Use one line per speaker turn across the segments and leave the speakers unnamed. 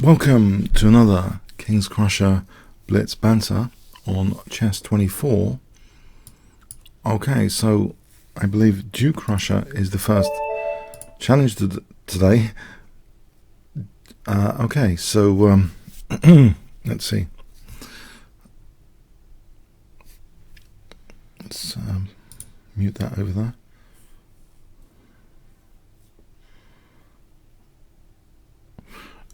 Welcome to another Kingscrusher Blitz Banter on chess 24. Okay, so I believe Duke Crusher is the first challenge today. Okay, so let's see. Let's mute that over there.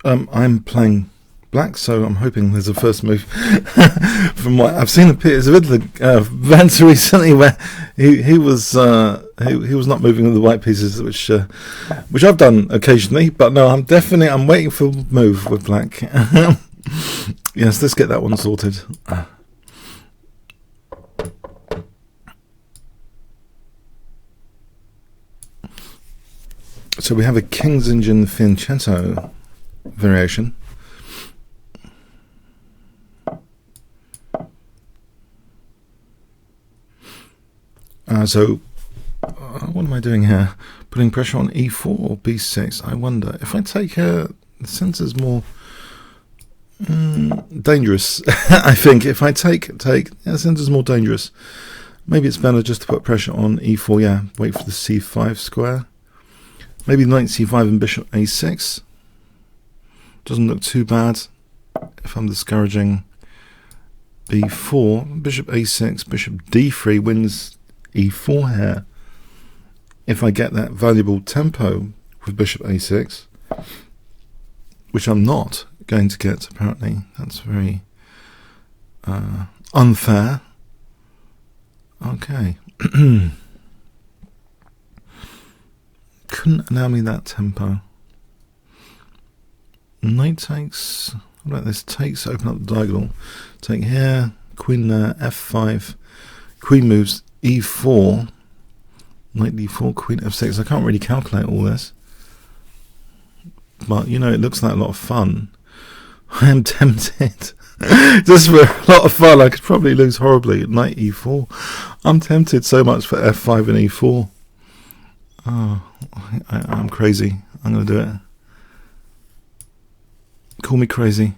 I'm playing black, so I'm hoping there's a first move. From what I've seen, there's a bit of Banter recently where he was not moving with the white pieces, which I've done occasionally. But no, I'm waiting for a move with black. Yes, let's get that one sorted. So we have a King's Engine Fianchetto variation. What am I doing here? Putting pressure on e4 or b6. I wonder if I take the centre's more dangerous. I think if I take the centre's more dangerous. Maybe it's better just to put pressure on e4. Yeah, wait for the c5 square. Maybe knight c5 and bishop a6. Doesn't look too bad if I'm discouraging b4. Bishop a6, bishop d3 wins e4 here. If I get that valuable tempo with bishop a6, which I'm not going to get apparently, that's very unfair. Okay. Couldn't allow me that tempo. Knight takes, what about this? Takes, open up the diagonal. Take here, queen there, f5. Queen moves e4. Knight d4, queen f6. I can't really calculate all this. But, you know, it looks like a lot of fun. I am tempted. Just for a lot of fun, I could probably lose horribly. Knight e4. I'm tempted so much for f5 and e4. Oh, I'm crazy. I'm going to do it. Call me crazy.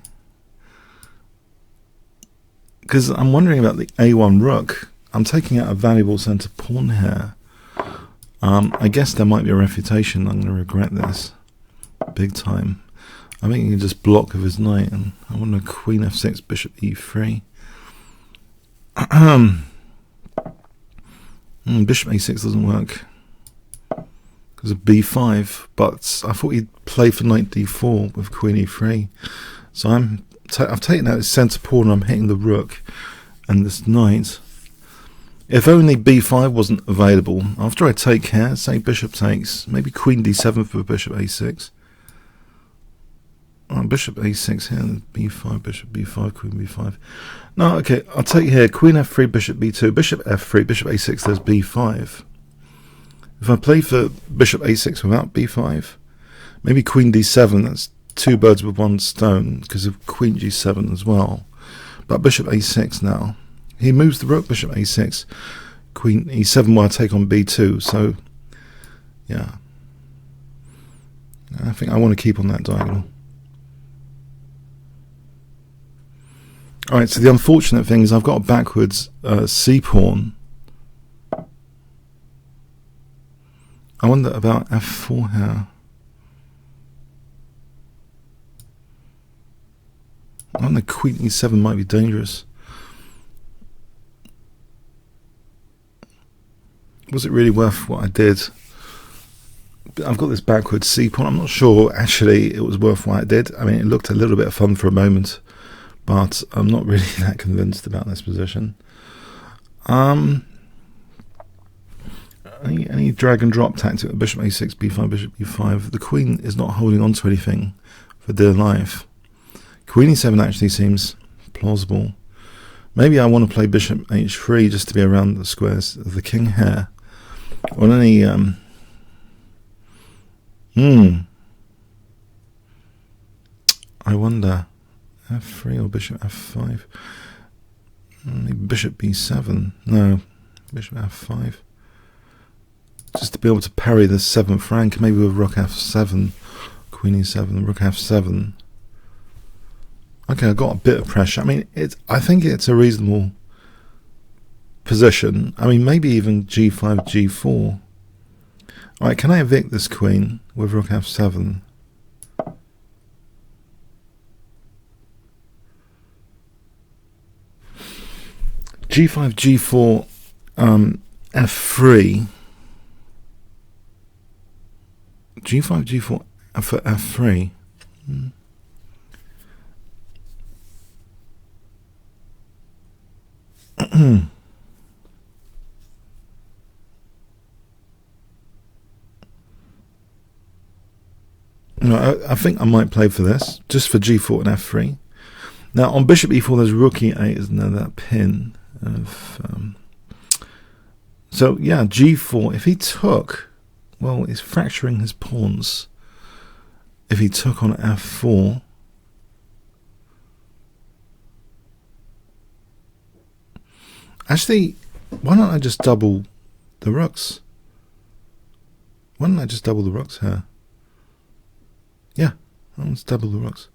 Because I'm wondering about the a1 rook. I'm taking out a valuable centre pawn here. I guess there might be a refutation. I'm going to regret this big time. I think he can just block with his knight, and I want a queen f6, bishop e3. Bishop a6 doesn't work because of b5, but I thought he'd play for knight d4 with queen e3. So I've taken out his centre pawn and I'm hitting the rook and this knight. If only b5 wasn't available, after I take here, say bishop takes, maybe queen d7 for bishop a6. Bishop a6 here, b5, bishop b5, queen b5. No, okay, I'll take here, queen f3, bishop b2, bishop f3, bishop a6, there's b5. If I play for bishop a6 without b5, maybe queen d7, that's two birds with one stone because of queen g7 as well. But bishop a6 now. He moves the rook, bishop a6, queen e7 while I take on b2. So, yeah. I think I want to keep on that diagonal. Alright, so the unfortunate thing is I've got a backwards c-pawn. I wonder about f4 here. I wonder queen e7 might be dangerous. Was it really worth what I did? I've got this backwards c-pawn. I'm not sure actually it was worth what I did. I mean, it looked a little bit of fun for a moment, but I'm not really that convinced about this position. Any drag and drop tactic with bishop a6, b5, bishop b5. The queen is not holding on to anything for dear life. Queen e7 actually seems plausible. Maybe I want to play bishop h3 just to be around the squares of the king here. Or any I wonder f3 or bishop f5. Maybe bishop b7. No, bishop f5. Just to be able to parry the 7th rank, maybe with rook f7, queen e7, rook f7. Okay, I got a bit of pressure. I mean, I think it's a reasonable position. I mean, maybe even g5, g4. All right, can I evict this queen with rook f7? g5, g4, f3. g5, g4 for f3. No, I think I might play for this, just for g4 and f3. Now on bishop e4 there's rook e8, isn't there, that pin of so yeah, g4, if he took, well, he's fracturing his pawns. If he took on f4, actually, why don't I just double the rooks? Why don't I just double the rooks here? Yeah, let's double the rooks.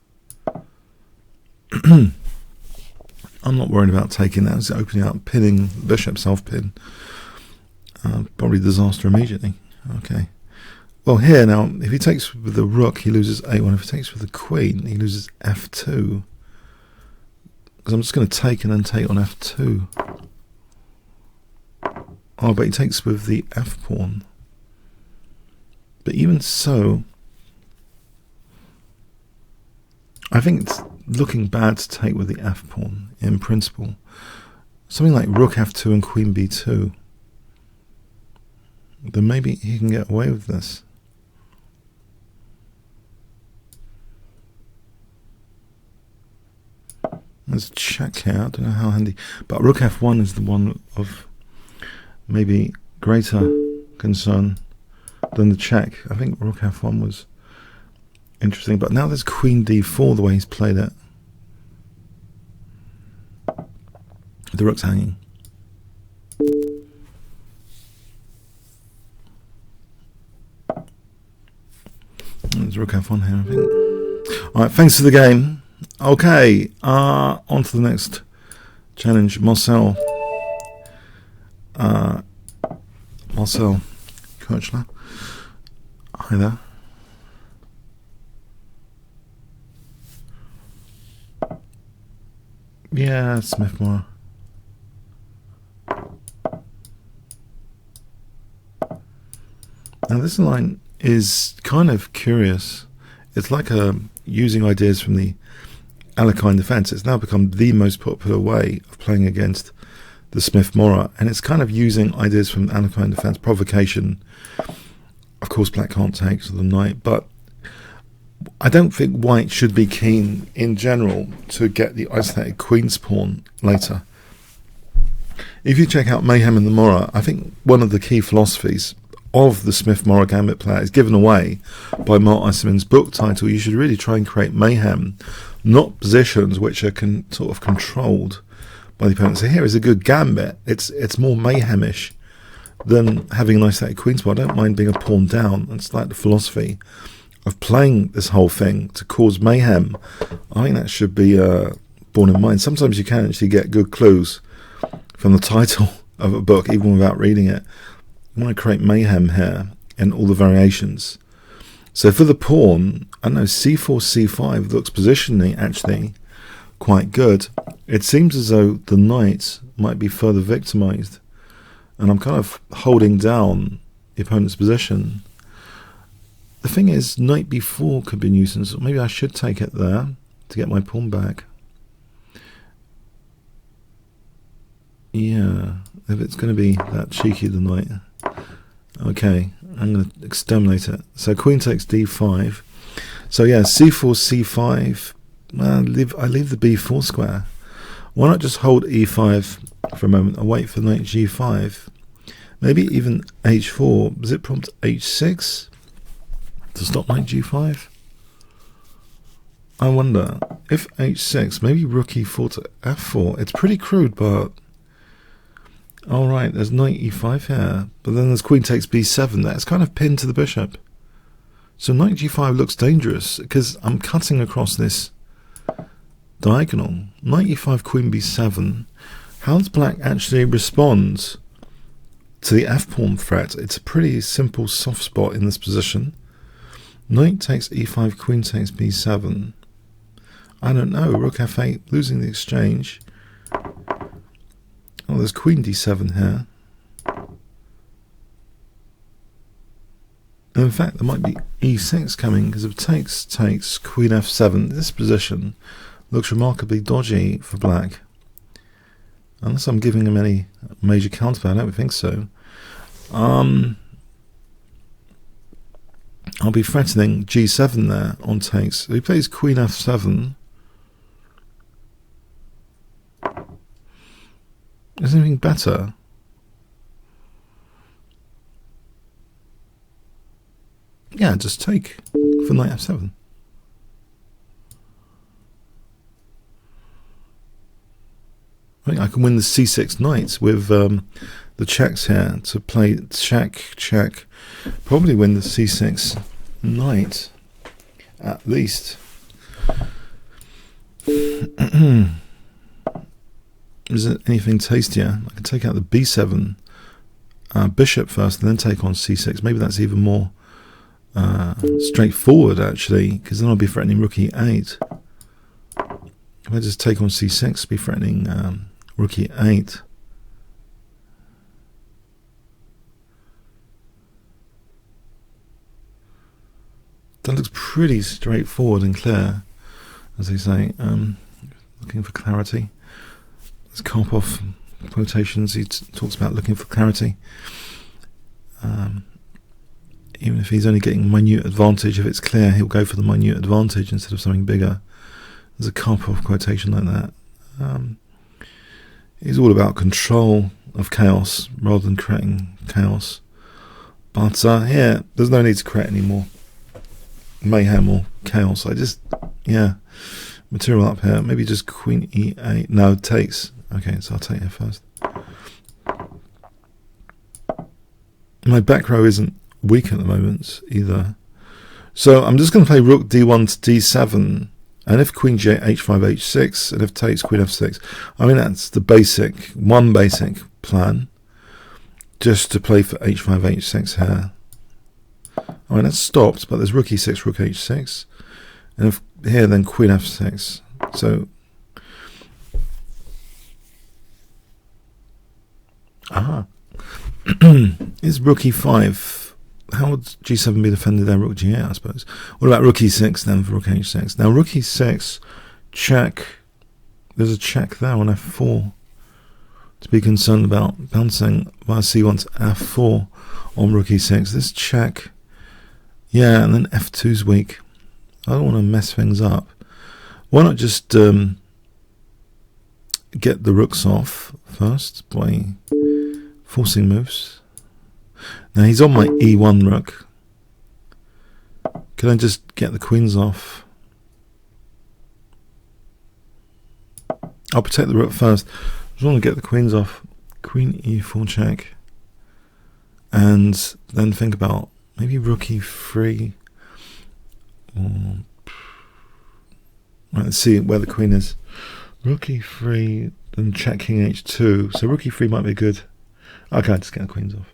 I'm not worried about taking that. It's opening up, pinning the bishop, self-pin. Probably disaster immediately. Okay. Well, here now, if he takes with the rook, he loses a1. If he takes with the queen, he loses f2. Because I'm just going to take and then take on f2. Oh, but he takes with the f pawn. But even so, I think it's looking bad to take with the f pawn in principle. Something like rook f2 and queen b2. Then maybe he can get away with this. Let's check here. I don't know how handy, but rook f1 is the one of maybe greater concern than the check. I think rook f1 was interesting, but now there's queen d4 the way he's played it. The rook's hanging. There's rook f1 here, I think. Alright, thanks for the game. Okay, on to the next challenge. Marcel Kirchler. Hi there. Yeah, Smith-Morrow. Now this line is kind of curious. It's like using ideas from the Alekhine defense. It's now become the most popular way of playing against the Smith-Morrow, and it's kind of using ideas from Alekhine defense, provocation. Of course, black can't take to the knight, but I don't think white should be keen in general to get the isolated queen's pawn later. If you check out Mayhem and the Morrow, I think one of the key philosophies of the Smith-Morrow gambit player is given away by Mark Iserman's book title. You should really try and create mayhem, not positions which are sort of controlled by the opponent. So here is a good gambit. It's more mayhemish than having an isolated queen's pawn. I don't mind being a pawn down. It's like the philosophy of playing this whole thing to cause mayhem. I think that should be borne in mind. Sometimes you can actually get good clues from the title of a book, even without reading it. You want to create mayhem here in all the variations. So for the pawn, I don't know, c4, c5 looks positionally actually quite good. It seems as though the knight might be further victimized, and I'm kind of holding down the opponent's position. The thing is, knight b4 could be a nuisance. Maybe I should take it there to get my pawn back. Yeah, if it's going to be that cheeky, the knight. Okay, I'm going to exterminate it. So queen takes d5. So yeah, c4, c5. I leave the b4 square. Why not just hold e5 for a moment and wait for knight g5? Maybe even h4. Does it prompt h6 to stop knight g5? I wonder if h6, maybe rook e4 to f4. It's pretty crude, but all right, there's knight e5 here, but then there's queen takes b7. That's kind of pinned to the bishop. So knight g5 looks dangerous because I'm cutting across this diagonal. Knight e5, queen b7. How does black actually respond to the f-pawn threat? It's a pretty simple soft spot in this position. Knight takes e5, queen takes b7. I don't know. Rook f8, losing the exchange. Oh, there's queen d7 here. And in fact, there might be e6 coming, because if takes queen f7, this position looks remarkably dodgy for black. Unless I'm giving him any major counter, I don't think so. I'll be threatening g7 there on takes. If he plays queen f7, is anything better? Yeah, just take for knight f7. I think I can win the c6 knight with the checks here to play check, check. Probably win the c6 knight, at least. Is it anything tastier? I can take out the b7 bishop first and then take on c6. Maybe that's even more straightforward, actually, because then I'll be threatening rook e8. If I just take on c6, be threatening rook e8. That looks pretty straightforward and clear, as they say. Looking for clarity. There's Karpov quotations. He talks about looking for clarity. Even if he's only getting minute advantage, if it's clear, he'll go for the minute advantage instead of something bigger. There's a Karpov quotation like that. He's all about control of chaos rather than creating chaos. But here, there's no need to create any more mayhem or chaos. I just, yeah, material up here. Maybe just queen e8. No, it takes. Okay, so I'll take here first. My back row isn't weak at the moment either. So I'm just going to play rook d1 to d7. And if queen g8, h5, h6, and if takes queen f6, I mean, that's the basic, one basic plan, just to play for h5, h6 here. I mean, that's stopped, but there's rook e6, rook h6, and if here, then queen f6. So, is rook e5? How would g7 be defended there? Rook g8, I suppose. What about rook e6 then for rook h6? Now rook e6, check. There's a check there on f4. To be concerned about bouncing via c1 to f4 on rook e6. This check. Yeah, and then f2's weak. I don't want to mess things up. Why not just get the rooks off first by forcing moves? Now he's on my e1 rook. Can I just get the queens off? I'll protect the rook first. I just want to get the queens off. Queen e4 check. And then think about maybe rook e3. Or, right, let's see where the queen is. Rook e3, then check king h2. So rook e3 might be good. Okay, just get the queens off.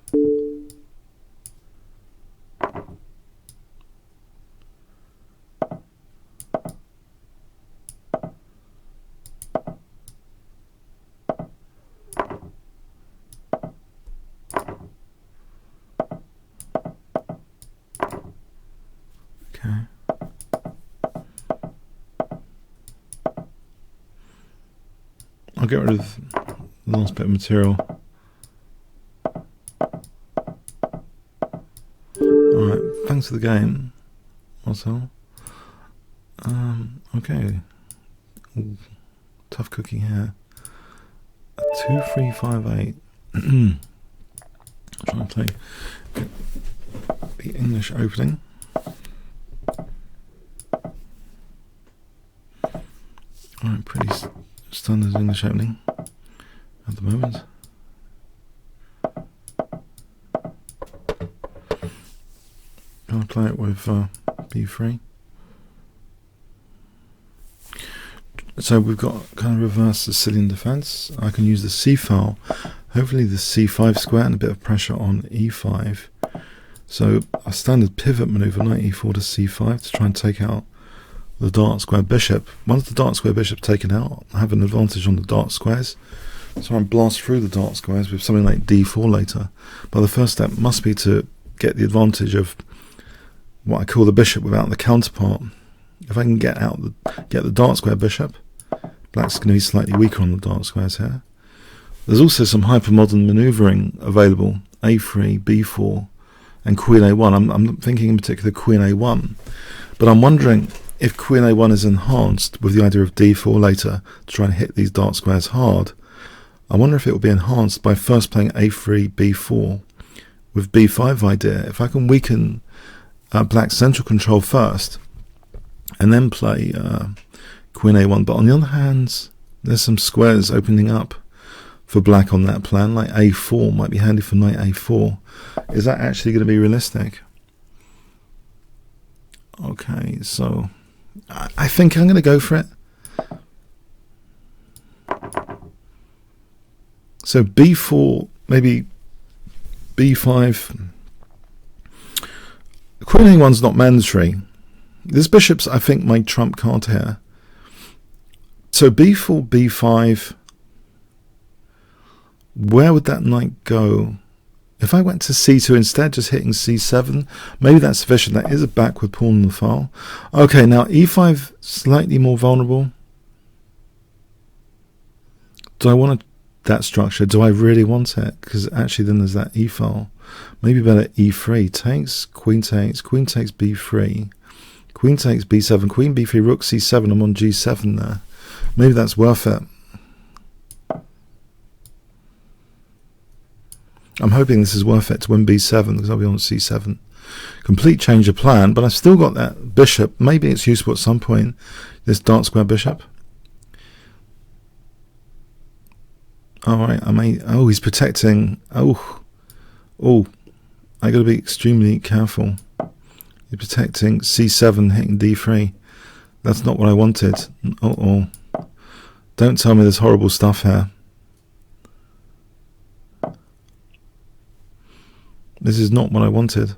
I'll get rid of the last bit of material. Alright, thanks for the game, also. Okay. Ooh, tough cookie here. 2, 3, 5, 8. I'm trying to play the English opening. Alright, pretty standard English opening at the moment. I'll play it with b3. So we've got kind of reverse Sicilian defense. I can use the c file, hopefully the c5 square, and a bit of pressure on e5. So a standard pivot maneuver, knight e4 to c5, to try and take out the dark square bishop. Once the dark square bishop taken out, I have an advantage on the dark squares. So I blast through the dark squares with something like d4 later. But the first step must be to get the advantage of what I call the bishop without the counterpart. If I can get the dark square bishop, black's going to be slightly weaker on the dark squares here. There's also some hypermodern maneuvering available, a3, b4, and queen a1. I'm thinking in particular queen a1, but I'm wondering if queen a1 is enhanced with the idea of d4 later to try and hit these dark squares hard. I wonder if it will be enhanced by first playing a3, b4 with b5 idea. If I can weaken black's central control first and then play queen a1, but on the other hand there's some squares opening up for black on that plan, like a4 might be handy for knight a4. Is that actually going to be realistic? Okay, so I think I'm going to go for it. So b4, maybe b5. Queen a1's not mandatory. This bishop's, I think, my trump card here. So b4, b5. Where would that knight go? If I went to c2 instead, just hitting c7, maybe that's sufficient. That is a backward pawn on the file. Okay, now e5, slightly more vulnerable. Do I want that structure? Do I really want it? Because actually then there's that e file. Maybe better e3. Takes, queen takes b3. Queen takes b7, queen b3, rook c7. I'm on g7 there. Maybe that's worth it. I'm hoping this is worth it to win b7 because I'll be on c7. Complete change of plan, but I've still got that bishop. Maybe it's useful at some point, this dark square bishop. Alright, oh, he's protecting. Oh, I got to be extremely careful. He's protecting c7, hitting d3. That's not what I wanted. Don't tell me there's horrible stuff here. This is not what I wanted.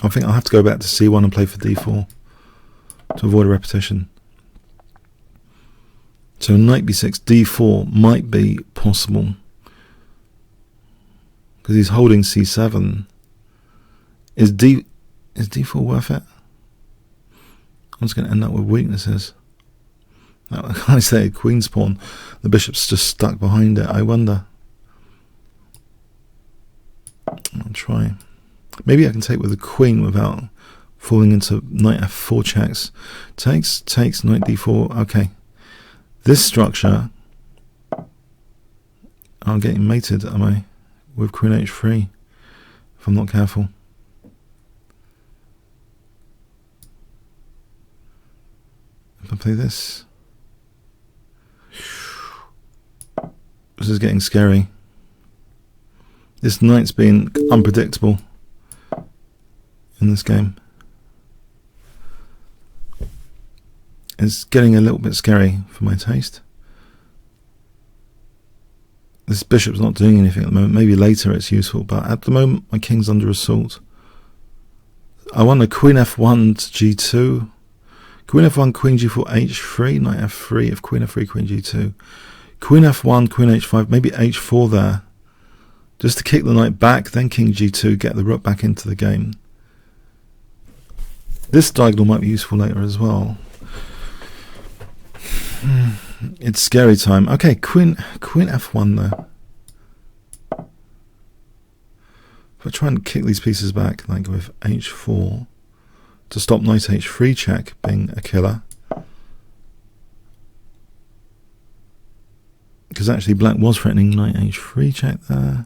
I think I'll have to go back to c1 and play for d4 to avoid a repetition. So knight b6, d4 might be possible because he's holding c7. Is d4 worth it? I'm just going to end up with weaknesses. I say queen's pawn. The bishop's just stuck behind it. I wonder. I'll try. Maybe I can take with the queen without falling into knight f4 checks. Takes, knight d4. Okay. This structure, I'm getting mated, am I? With queen h3, if I'm not careful. If I play this. This is getting scary. This knight's been unpredictable in this game. It's getting a little bit scary for my taste. This bishop's not doing anything at the moment. Maybe later it's useful, but at the moment my king's under assault. I want a queen f1 to g2. Queen f1, queen g4, h3, knight f3, if queen f3, queen g2. Queen f1, queen h5, maybe h4 there. Just to kick the knight back, then king g2, get the rook back into the game. This diagonal might be useful later as well. It's scary time. Okay, queen f1 though. If I try and kick these pieces back, like with h4, to stop knight h3 check being a killer. Because actually black was threatening knight h3 check there.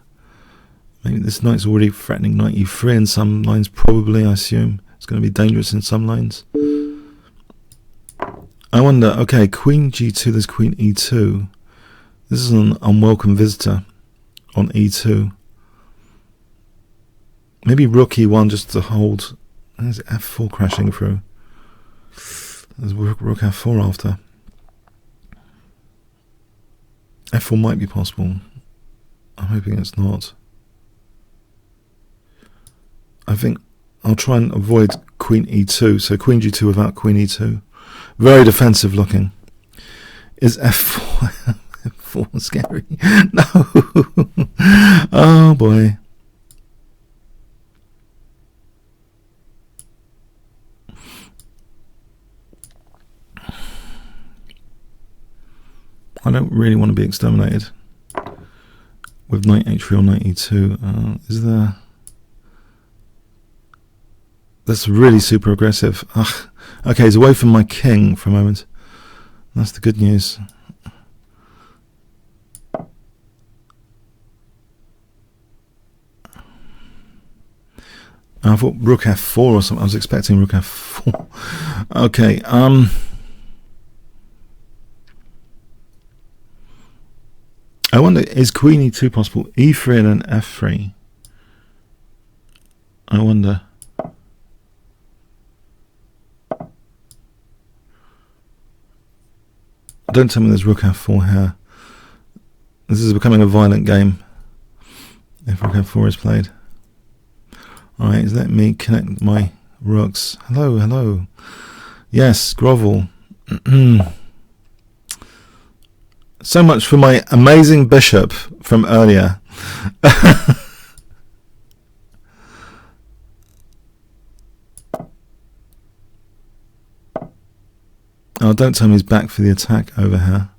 Maybe this knight's already threatening knight e3 in some lines, probably, I assume. It's going to be dangerous in some lines. I wonder, okay, queen g2, there's queen e2. This is an unwelcome visitor on e2. Maybe rook e1 just to hold. There's f4 crashing through. There's rook f4 after. f4 might be possible. I'm hoping it's not. I think I'll try and avoid queen e2. So queen g2 without queen e2. Very defensive looking. Is f4 f4 scary? No. Oh boy. I don't really want to be exterminated with knight h3 or knight e2. Is there... That's really super aggressive. Ugh. Okay, he's away from my king for a moment. That's the good news. I thought rook f4 or something. I was expecting rook f4. Okay, I wonder, is queen e2 possible? e3 and then f3. I wonder. Don't tell me there's rook f4 here. This is becoming a violent game if rook f4 is played. Alright, let me connect my rooks. Hello, hello. Yes, grovel. So much for my amazing bishop from earlier. Oh, don't tell me he's back for the attack over here.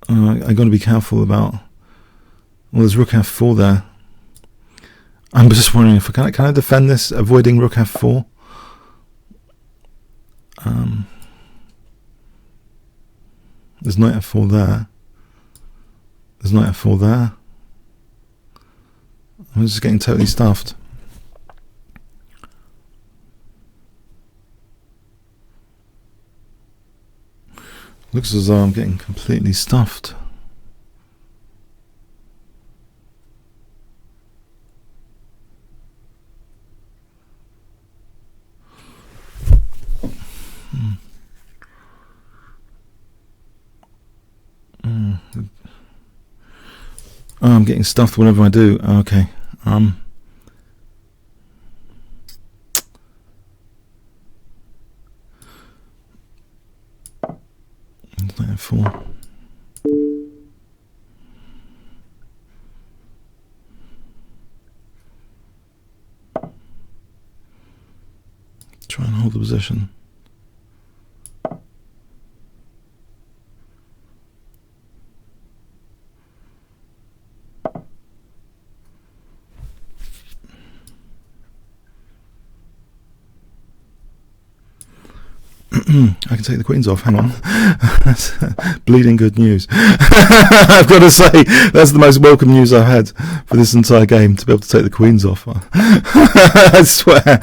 I've got to be careful about... Well, there's rook f4 there. I'm just wondering if can I defend this, avoiding rook f4? There's knight f4 there. There's knight f4 there. I'm just getting totally stuffed. Looks as though I'm getting completely stuffed. Oh, I'm getting stuffed whenever I do. Okay. F4. Try and hold the position. I can take the queens off, hang on. That's bleeding good news. I've got to say, that's the most welcome news I've had for this entire game, to be able to take the queens off. I swear,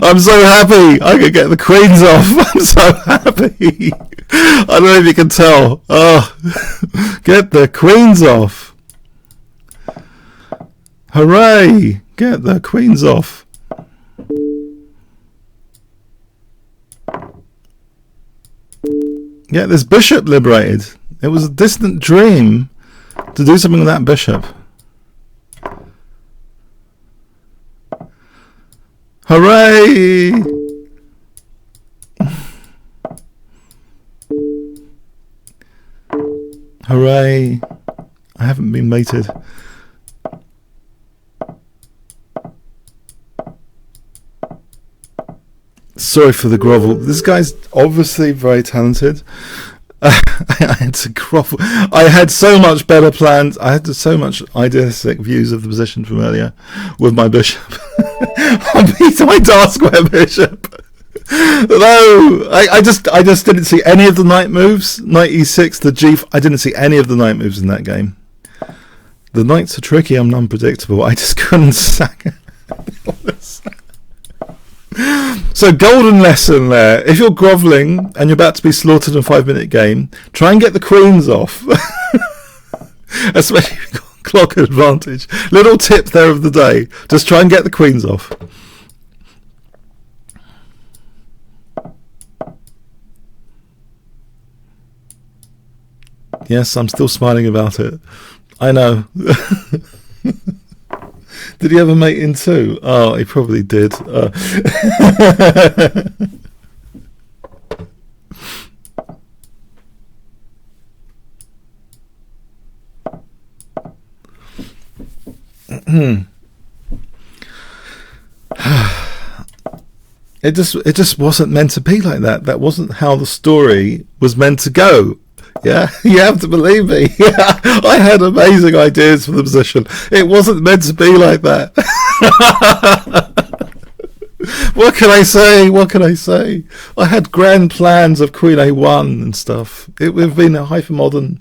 I'm so happy I could get the queens off. I'm so happy. I don't know if you can tell. Oh, get the queens off. Hooray, get the queens off. Get this bishop liberated. It was a distant dream to do something with that bishop. Hooray! Hooray! I haven't been mated. Sorry for the grovel. This guy's obviously very talented. I had to grovel. I had so much better plans. I had so much idealistic views of the position from earlier with my bishop. I beat my dark square bishop. No, I just didn't see any of the knight moves. Knight e6 to g4. I didn't see any of the knight moves in that game. The knights are tricky and unpredictable. I just couldn't sack it. So golden lesson there. If you're grovelling and you're about to be slaughtered in a 5-minute game, try and get the queens off. Especially if you've got Clock advantage. Little tip there of the day. Just try and get the queens off. Yes, I'm still smiling about it. I know. Did he ever mate in two? Oh, he probably did. It just wasn't meant to be like that. That wasn't how the story was meant to go. Yeah, you have to believe me. Yeah, I had amazing ideas for the position. It wasn't meant to be like that. What can I say? What can I say? I had grand plans of Queen A1 and stuff. It would have been a hypermodern,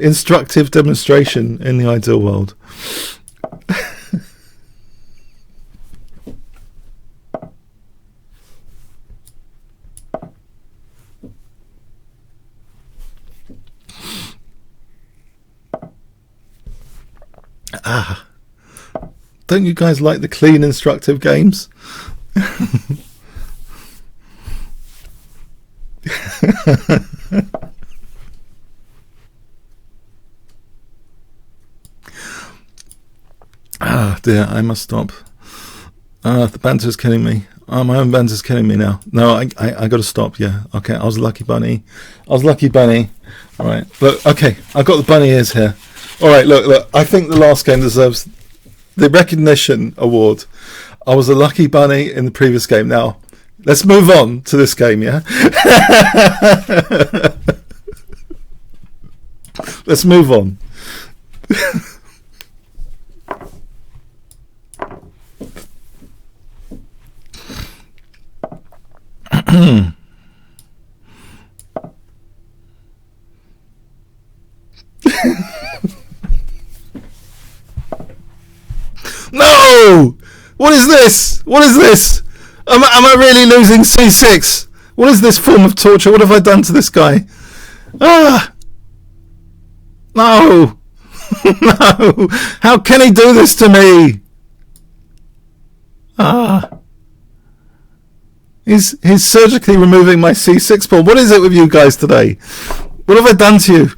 instructive demonstration in the ideal world. Don't you guys like the clean, instructive games? Ah, dear, I must stop. The banter's killing me. My own banter's killing me now. No, I got to stop. Yeah, okay. I was a lucky bunny. All right, look. Okay, I've got the bunny ears here. All right, look. I think the last game deserves the recognition award. I was a lucky bunny in the previous game. Now, let's move on to this game, yeah? Let's move on. No! What is this? What is this? Am I really losing C6? What is this form of torture? What have I done to this guy? Ah! No! No! How can he do this to me? Ah! He's surgically removing my C6 pawn. What is it with you guys today? What have I done to you?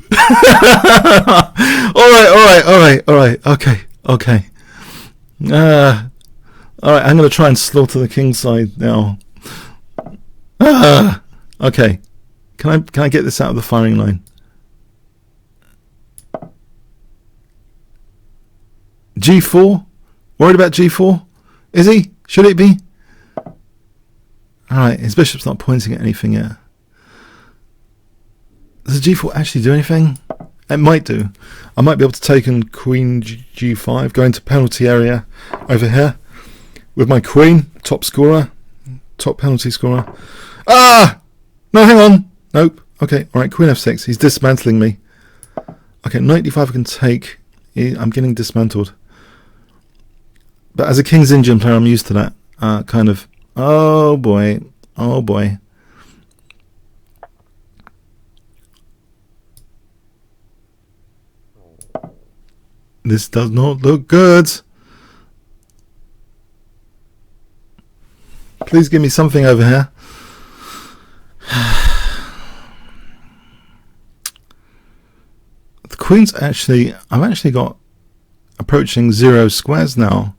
All right. Okay. Alright, I'm going to try and slaughter the king side now. Okay. Can I get this out of the firing line? G4? Worried about G4? Is he? Should it be? Alright, his bishop's not pointing at anything yet. Does G4 actually do anything? It might do. I might be able to take on Queen G5, go into penalty area over here with my Queen, top penalty scorer. Ah! No, hang on. Nope. Okay, alright, Queen F6. He's dismantling me. Okay, knight D5 I can take. I'm getting dismantled. But as a King's Indian player, I'm used to that kind of. Oh boy. This does not look good. Please give me something over here. The queen's I've actually got approaching 0 squares now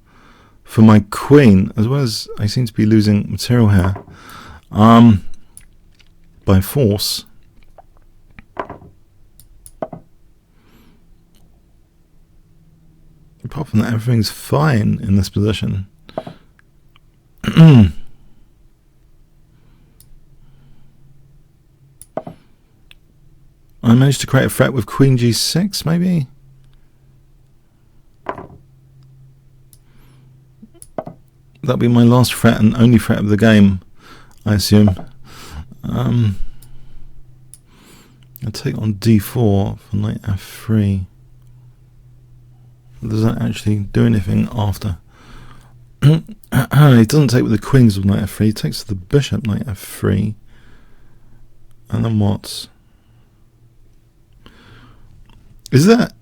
for my queen, as well as I seem to be losing material here by force. Apart from that, everything's fine in this position. I managed to create a threat with Queen G6, maybe? That'll be my last threat and only threat of the game, I assume. I'll take on D4 for knight F3. Does that actually do anything after? He doesn't take with the queens of knight F3. He takes the bishop knight F3. And then what? Is that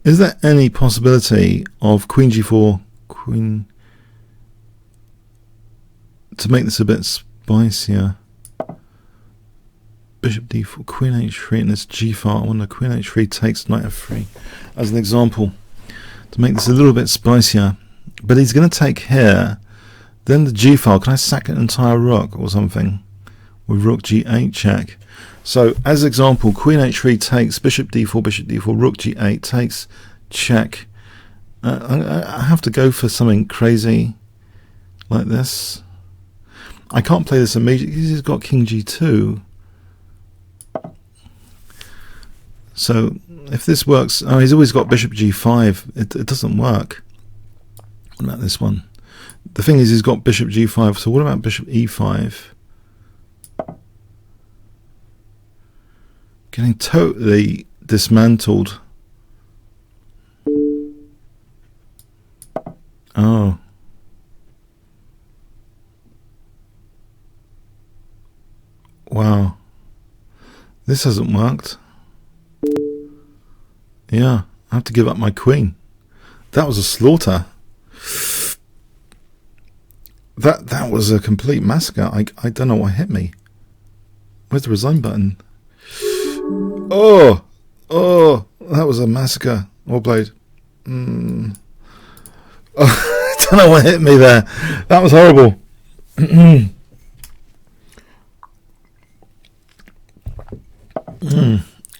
Is there any possibility of queen g4, queen, to make this a bit spicier? Bishop d4, queen h3, and this g file. I wonder, queen h3 takes knight f3 as an example to make this a little bit spicier. But he's going to take here, then the g file. Can I sack an entire rook or something with rook g8 check? So as example, queen h3 takes, bishop d4, rook g8 takes, check. I have to go for something crazy like this. I can't play this immediately because he's got king g2. So if this works, oh, he's always got bishop g5. It doesn't work. What about this one? The thing is, he's got bishop g5. So what about bishop e5? Getting totally dismantled. Oh. Wow. This hasn't worked. Yeah, I have to give up my queen. That was a slaughter. That was a complete massacre. I don't know what hit me. Where's the resign button? Oh, that was a massacre. Well played. Oh, I don't know what hit me there. That was horrible.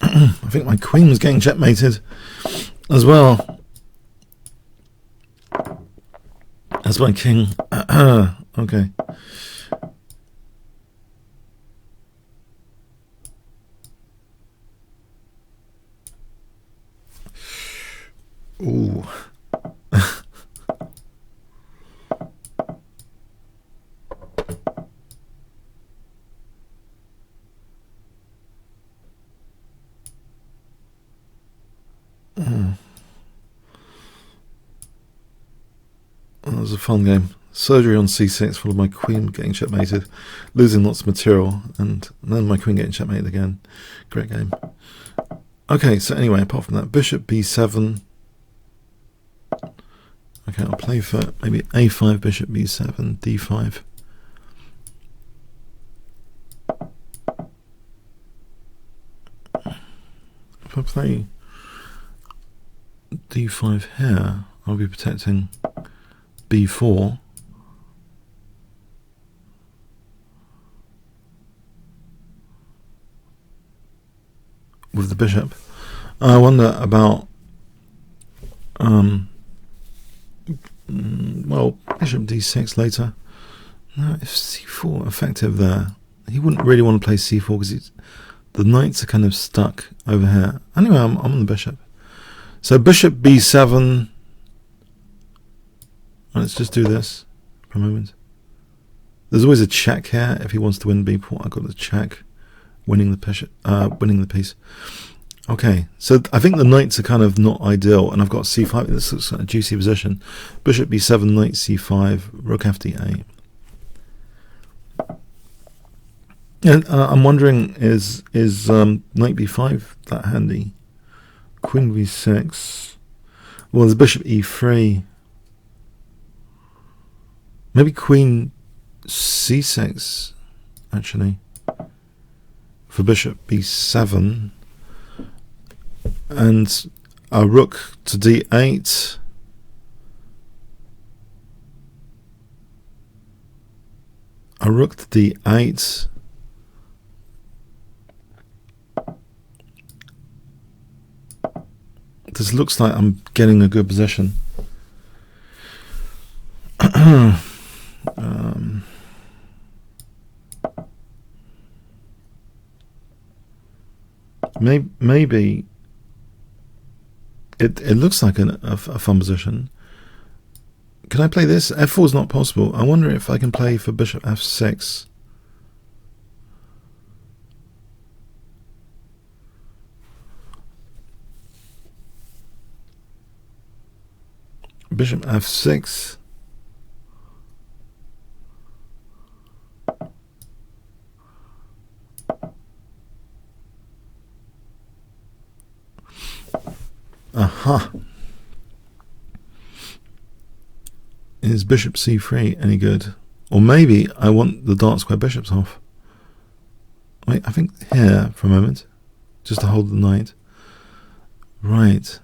I think my queen was getting checkmated as well as my king. Okay. Ooh. That was a fun game. Surgery on c6 followed by queen getting checkmated, losing lots of material, and then my queen getting checkmated again. Great game. Okay, so anyway, apart from that, bishop b7. Okay, I'll play for maybe a5, bishop b7, d5. If I play d5 here, I'll be protecting b4. With the bishop. I wonder about well, bishop d6 later. No, if c4 effective there, he wouldn't really want to play c4 because the knights are kind of stuck over here. Anyway, I'm on the bishop. So bishop b7. Let's just do this for a moment. There's always a check here if he wants to win b4. I've got the check, winning the bishop, winning the piece. Okay, so I think the knights are kind of not ideal, and I've got c5. This looks like a juicy position. Bishop b7, knight c5, rook fd8. And I'm wondering, is knight b5 that handy? Queen b6. Well, there's bishop e3. Maybe queen c6, actually, for bishop b7. And a rook to d8. A rook to d8. This looks like I'm getting a good position. Maybe it looks like a fun position. Can I play this? f4 is not possible. I wonder if I can play for bishop f6. Bishop f6. Huh. Is bishop c3 any good? Or maybe I want the dark square bishops off. Wait, I think here for a moment. Just to hold the knight. Right.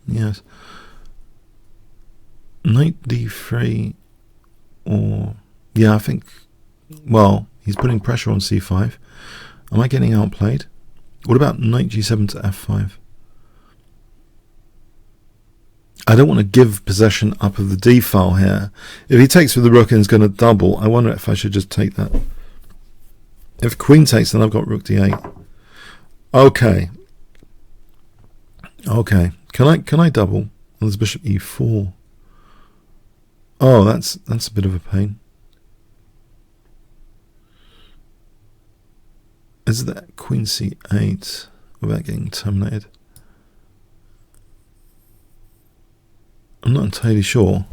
Yes. Knight d3 or... Yeah, I think... Well, he's putting pressure on c5. Am I getting outplayed? What about knight g7 to f5? I don't want to give possession up of the d file here. If he takes with the rook and is going to double, I wonder if I should just take that. If queen takes, then I've got rook d8. Okay. Okay. Can I double? Well, there's bishop e4. Oh, that's a bit of a pain. Is that queen c8 without getting terminated? I'm not entirely sure.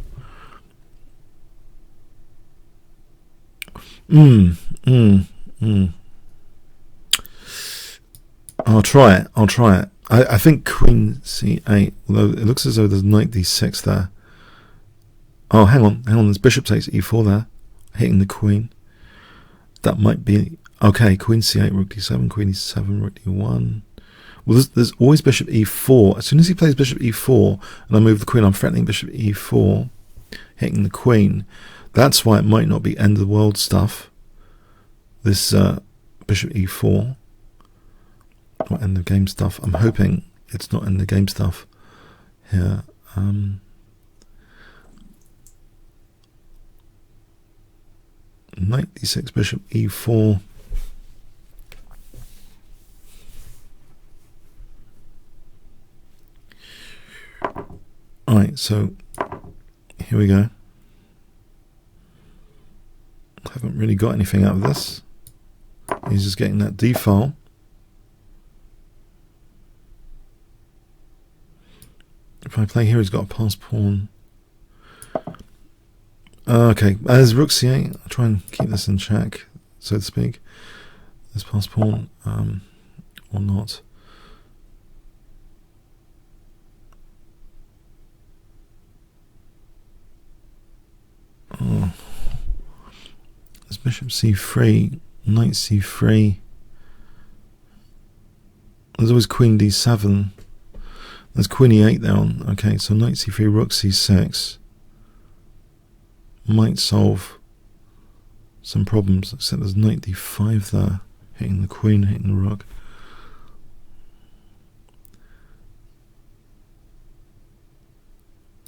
I'll try it. I think queen c8, although it looks as though there's knight d6 there. Oh, hang on. There's bishop takes e4 there, hitting the queen. That might be... Okay, queen c8, rook d7, queen e7, rook d1. Well, there's always bishop e4. As soon as he plays bishop e4 and I move the queen, I'm threatening bishop e4, hitting the queen. That's why it might not be end of the world stuff. This bishop e4. Not end of game stuff. I'm hoping it's not end of game stuff here. Knight d6, bishop e4. Alright, so here we go. Haven't really got anything out of this. He's just getting that d file. If I play here, he's got a pass pawn. Okay, as rook c8, I'll try and keep this in check, so to speak. This pass pawn, or not. Oh. There's bishop c3, knight c3. There's always queen d7. There's queen e8 there on. Okay, so knight c3, rook c6 might solve some problems, except there's knight d5 there, hitting the queen, hitting the rook.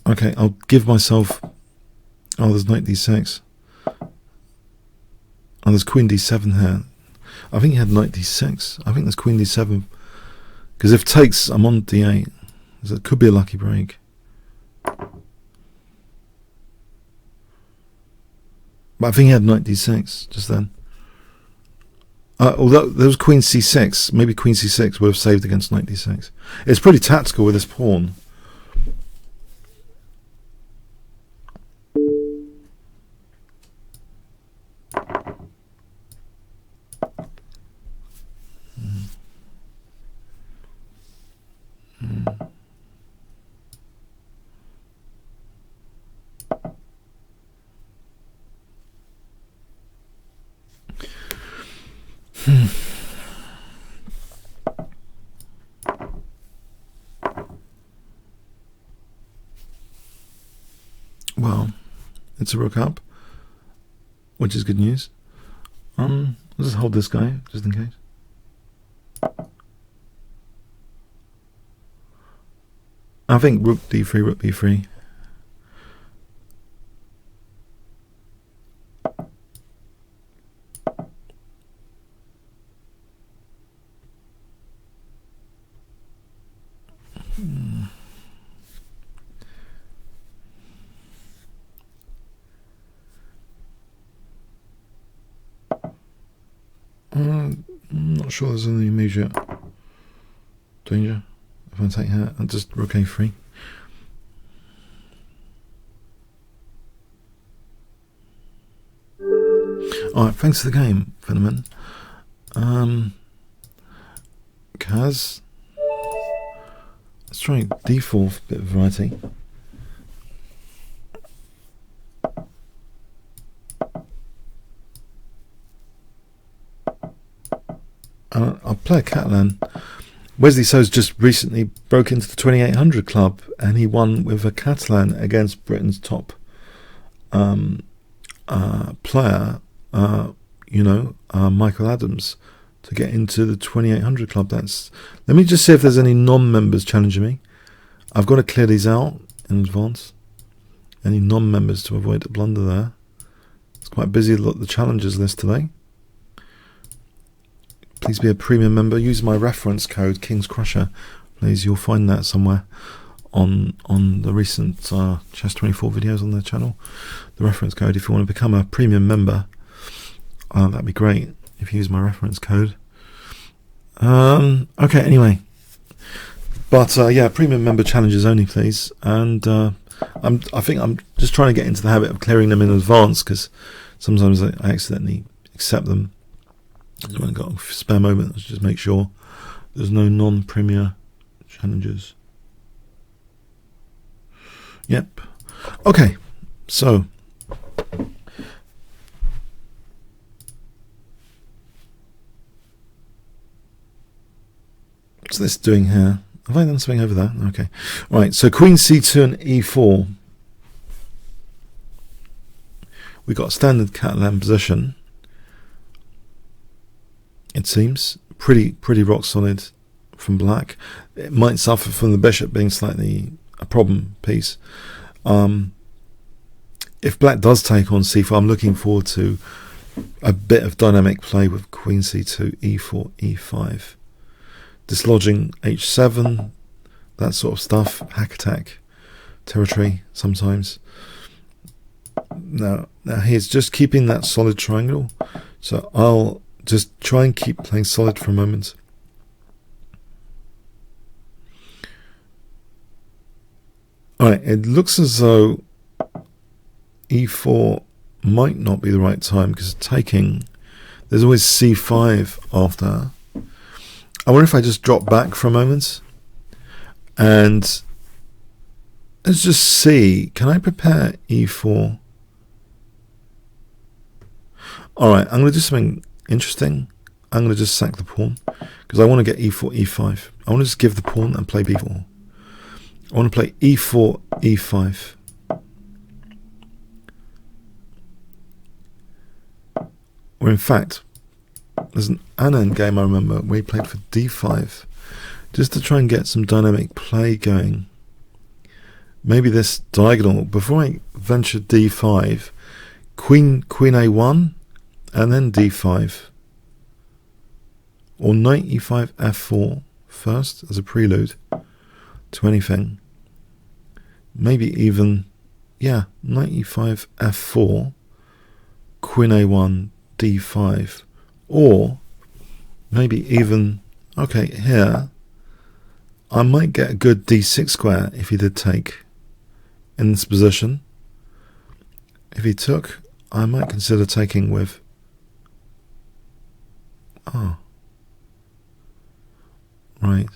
Okay, I'll give myself... Oh, there's knight d6. Oh, there's queen d7 here. I think he had knight d6. I think there's queen d7. Because if takes, I'm on d8. So it could be a lucky break. But I think he had knight d6 just then. Although there was queen c6. Maybe queen c6 would have saved against knight d6. It's pretty tactical with this pawn. Well, it's a rook up, which is good news. Let's just hold this guy, just in case. I think rook d3, rook b3. I'm not sure there's any major danger if I take her and just rook a3. Alright, thanks for the game, Fenneman. rook has. Let's try d4 for a bit of variety. I'll play a Catalan. Wesley So's just recently broke into the 2800 club, and he won with a Catalan against Britain's top player, Michael Adams, to get into the 2800 club. Let me just see if there's any non-members challenging me. I've got to clear these out in advance. Any non-members to avoid a blunder there. It's quite busy, the challengers list today. Please be a premium member. Use my reference code Kingscrusher. Please, you'll find that somewhere on the recent Chess24 videos on the channel. The reference code, if you want to become a premium member, that'd be great if you use my reference code. Okay, anyway, but yeah, premium member challenges only, please. And I think I'm just trying to get into the habit of clearing them in advance, because sometimes I accidentally accept them. When I've got a spare moment, let's just make sure there's no non-premier challenges. Yep. Okay, so what's this doing here? Have I done something over there? Okay. Right, so Queen C2 and E4. We got a standard Catalan position. It seems pretty rock solid from black. It might suffer from the bishop being slightly a problem piece. If black does take on c4, I'm looking forward to a bit of dynamic play with Queen c2, e4, e5, dislodging h7, that sort of stuff, hack attack territory sometimes. Now he's just keeping that solid triangle, so I'll just try and keep playing solid for a moment. Alright, it looks as though e4 might not be the right time, because taking, there's always c5 after. I wonder if I just drop back for a moment and let's just see, can I prepare e4? Alright, I'm going to do something interesting. I'm going to just sack the pawn, because I want to get e4, e5. I want to just give the pawn and play b4. I want to play e4, e5. Or in fact, there's an Anand game I remember where he played for d5, just to try and get some dynamic play going. Maybe this diagonal, before I venture d5, queen a1, and then d5. Or knight e5, f4 first as a prelude to anything. Maybe even, yeah, knight e5, f4, queen a1, d5. Or maybe even, okay, here, I might get a good d6 square if he did take in this position. If he took, I might consider taking with, oh, right.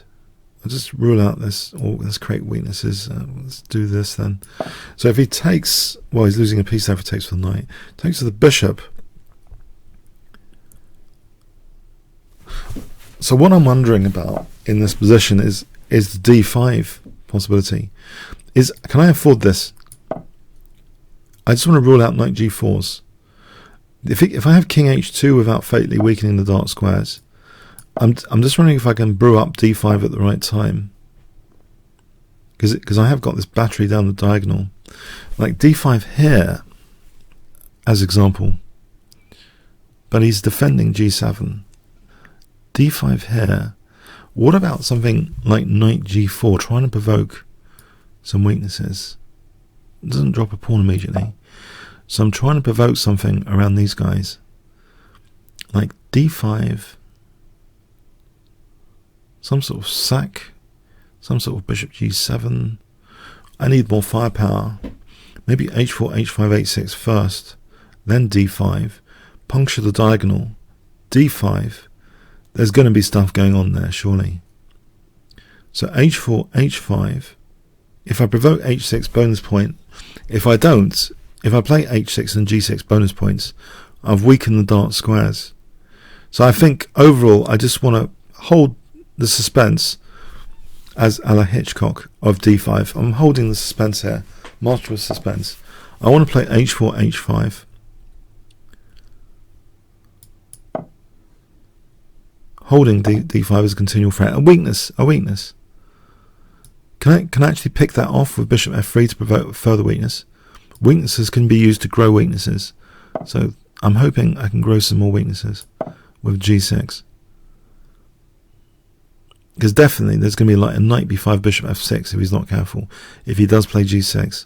I'll just rule out this, or let's create weaknesses. Let's do this then. So if he takes, well, he's losing a piece there if he takes for the knight. Takes to the bishop. So what I'm wondering about in this position is the d5 possibility. Can I afford this? I just want to rule out knight g4s. If I have king h2 without fatally weakening the dark squares, I'm just wondering if I can brew up d5 at the right time, because I have got this battery down the diagonal, like d5 here as example, but he's defending g7. d5 here. What about something like knight g4, trying to provoke some weaknesses? It doesn't drop a pawn immediately, so I'm trying to provoke something around these guys, like d5. Some sort of sack, some sort of bishop g7. I need more firepower. Maybe h4, h5, h6 first, then d5. Puncture the diagonal, d5. there's going to be stuff going on there, surely. So h4, h5. If I provoke h6, bonus point. If I don't, if I play h6 and g6, bonus points, I've weakened the dark squares. So I think overall I just want to hold the suspense as a la Hitchcock of d5. I'm holding the suspense here, master of suspense. I want to play h4, h5. Holding d5 as a continual threat. A weakness. Can I actually pick that off with bishop f3 to provoke further weakness? Weaknesses can be used to grow weaknesses. So I'm hoping I can grow some more weaknesses with g6. Because definitely there's going to be like a knight b5, bishop f6 if he's not careful. If he does play g6.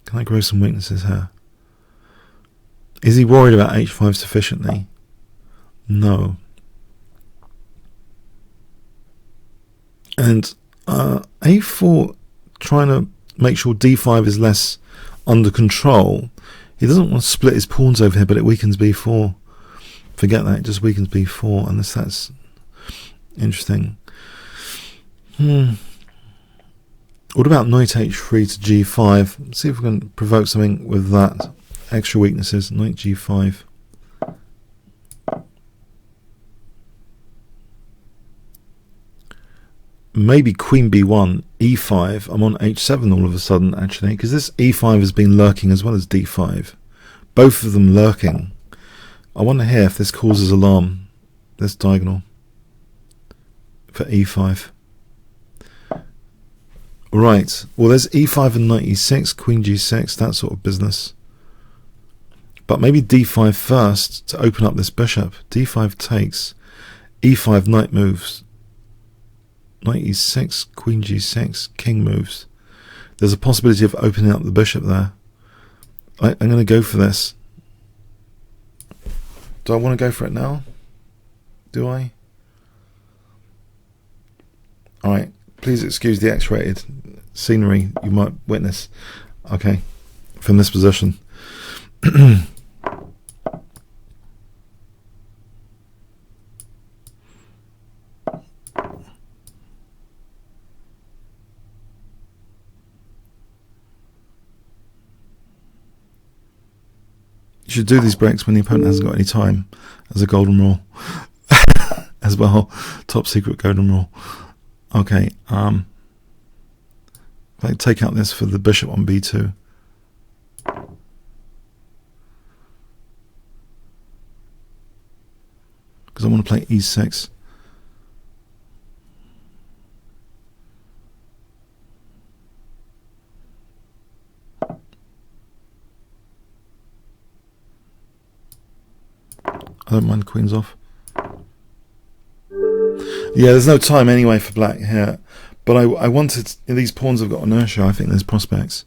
Can I grow some weaknesses here? Is he worried about h5 sufficiently? No. And a4, trying to make sure d5 is less under control. He doesn't want to split his pawns over here, but it weakens b4. Forget that, it just weakens b4, unless that's interesting. What about knight h3 to g5? Let's see if we can provoke something with that. Extra weaknesses, knight g5. Maybe queen b1, e5. I'm on h7 all of a sudden, actually, because this e5 has been lurking as well as d5. Both of them lurking. I wonder here if this causes alarm, this diagonal, for e5. Right, well there's e5 and knight e6, queen g6, that sort of business. But maybe d5 first to open up this bishop. d5 takes, e5 knight moves. Knight e6, queen g6, king moves. There's a possibility of opening up the bishop there. I'm going to go for this. Do I want to go for it now? Do I? Alright, please excuse the X-rated scenery you might witness. Okay, from this position. You should do these breaks when the opponent hasn't got any time, as a golden rule. As well, top secret golden rule. Okay, if I take out this for the bishop on b2. Because I want to play e6. I don't mind queens off. Yeah, there's no time anyway for black here. But I wanted, these pawns have got inertia, I think there's prospects.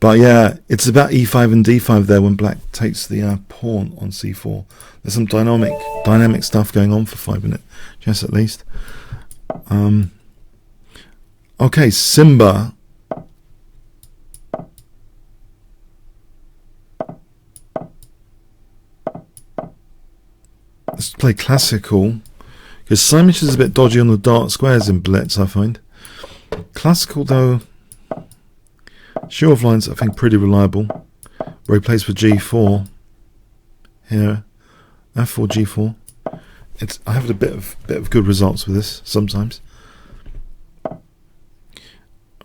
But yeah, it's about e5 and d5 there when black takes the pawn on c4. There's some dynamic stuff going on for 5 minute chess at least. Okay, Simba. Let's play classical, because Simonish is a bit dodgy on the dark squares in Blitz, I find. Classical, though, show of lines I think pretty reliable. Where he plays for g4 here, f4, g4. I have a bit of good results with this sometimes.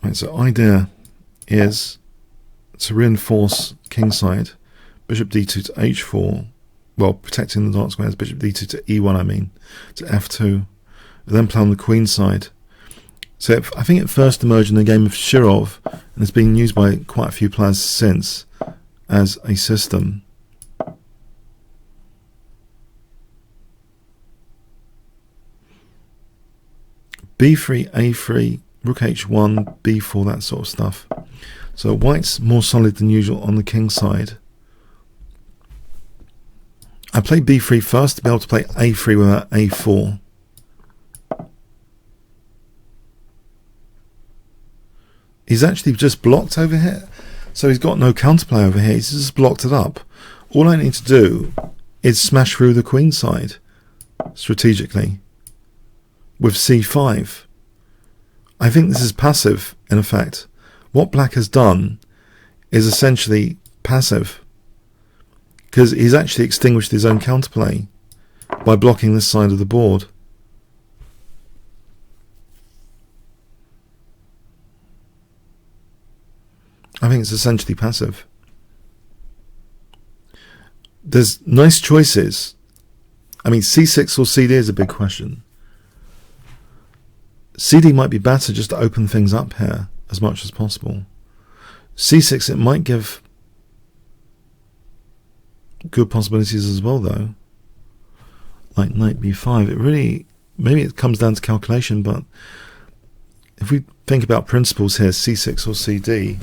Right, so idea is to reinforce kingside, bishop d2 to h4. Well, protecting the dark squares, bishop d2 to e1, I mean, to f2. And then play on the queen side. So I think it first emerged in the game of Shirov, and it's been used by quite a few players since as a system. b3, a3, rook h1, b4, that sort of stuff. So white's more solid than usual on the king side. I played b3 first to be able to play a3 without a4. He's actually just blocked over here. So he's got no counterplay over here. He's just blocked it up. All I need to do is smash through the queen side strategically with c5. I think this is passive, in effect. What black has done is essentially passive, because he's actually extinguished his own counterplay by blocking this side of the board. I think it's essentially passive. There's nice choices. I mean, c6 or cd is a big question. CD might be better just to open things up here as much as possible. c6, it might give good possibilities as well, though. Like knight b5. It really, maybe it comes down to calculation, but if we think about principles here, c6 or cd,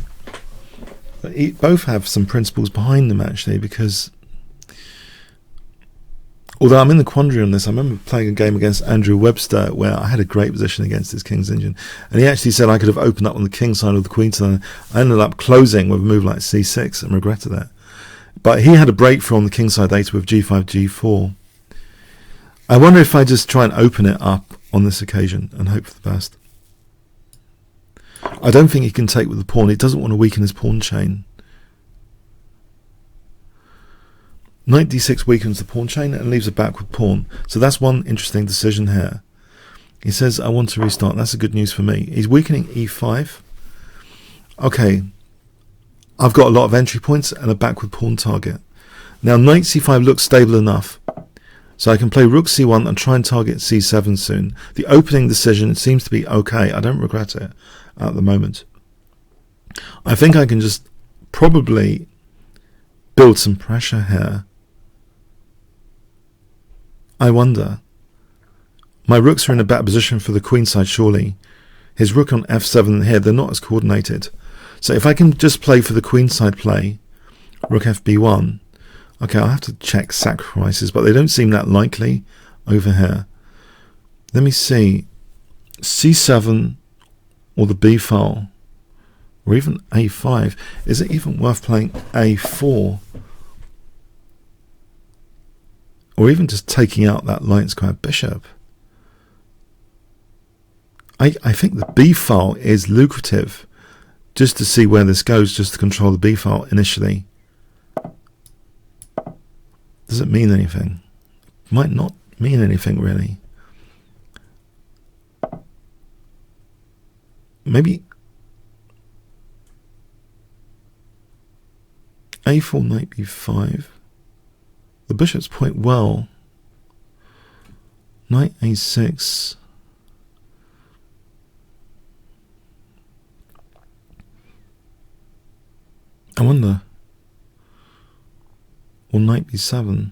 both have some principles behind them, actually, because although I'm in the quandary on this, I remember playing a game against Andrew Webster where I had a great position against his King's Indian, and he actually said I could have opened up on the king side or the queen side. I ended up closing with a move like c6 and regretted that. But he had a breakthrough on the king side data with g5, g4. I wonder if I just try and open it up on this occasion and hope for the best. I don't think he can take with the pawn. He doesn't want to weaken his pawn chain. Knight d6 weakens the pawn chain and leaves a backward pawn. So that's one interesting decision here. He says, I want to restart. That's a good news for me. He's weakening e5. Okay. I've got a lot of entry points and a backward pawn target. Now knight c5 looks stable enough. So I can play rook c1 and try and target c7 soon. The opening decision seems to be okay. I don't regret it at the moment. I think I can just probably build some pressure here. I wonder. My rooks are in a better position for the queen side, surely. His rook on f7 here, they're not as coordinated. So if I can just play for the queen side play, rook fb1, okay, I'll have to check sacrifices, but they don't seem that likely over here. Let me see. c7 or the b file, or even a5. Is it even worth playing a4? Or even just taking out that light square bishop? I think the b file is lucrative, just to see where this goes, just to control the b file initially. Does it mean anything? Might not mean anything, really. Maybe a4, knight b5. The bishops point well. Knight a6. I wonder. Or knight b7.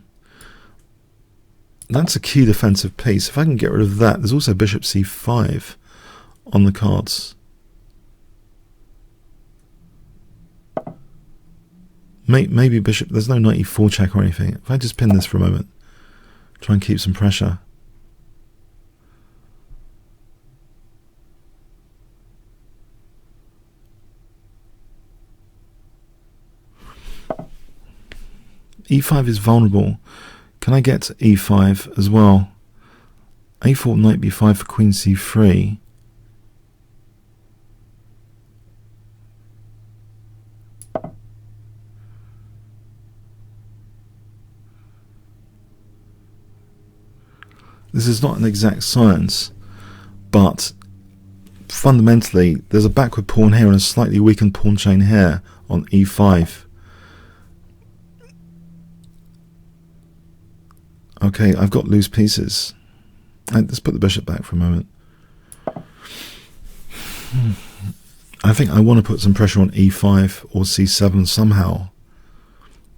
That's a key defensive piece. If I can get rid of that, there's also bishop c5 on the cards. Maybe bishop, there's no knight e4 check or anything. If I just pin this for a moment, try and keep some pressure. e5 is vulnerable. Can I get to e5 as well? a4, knight b5 for queen c3. This is not an exact science, but fundamentally there's a backward pawn here and a slightly weakened pawn chain here on e5. Okay, I've got loose pieces. Let's put the bishop back for a moment. I think I want to put some pressure on e5 or c7 somehow.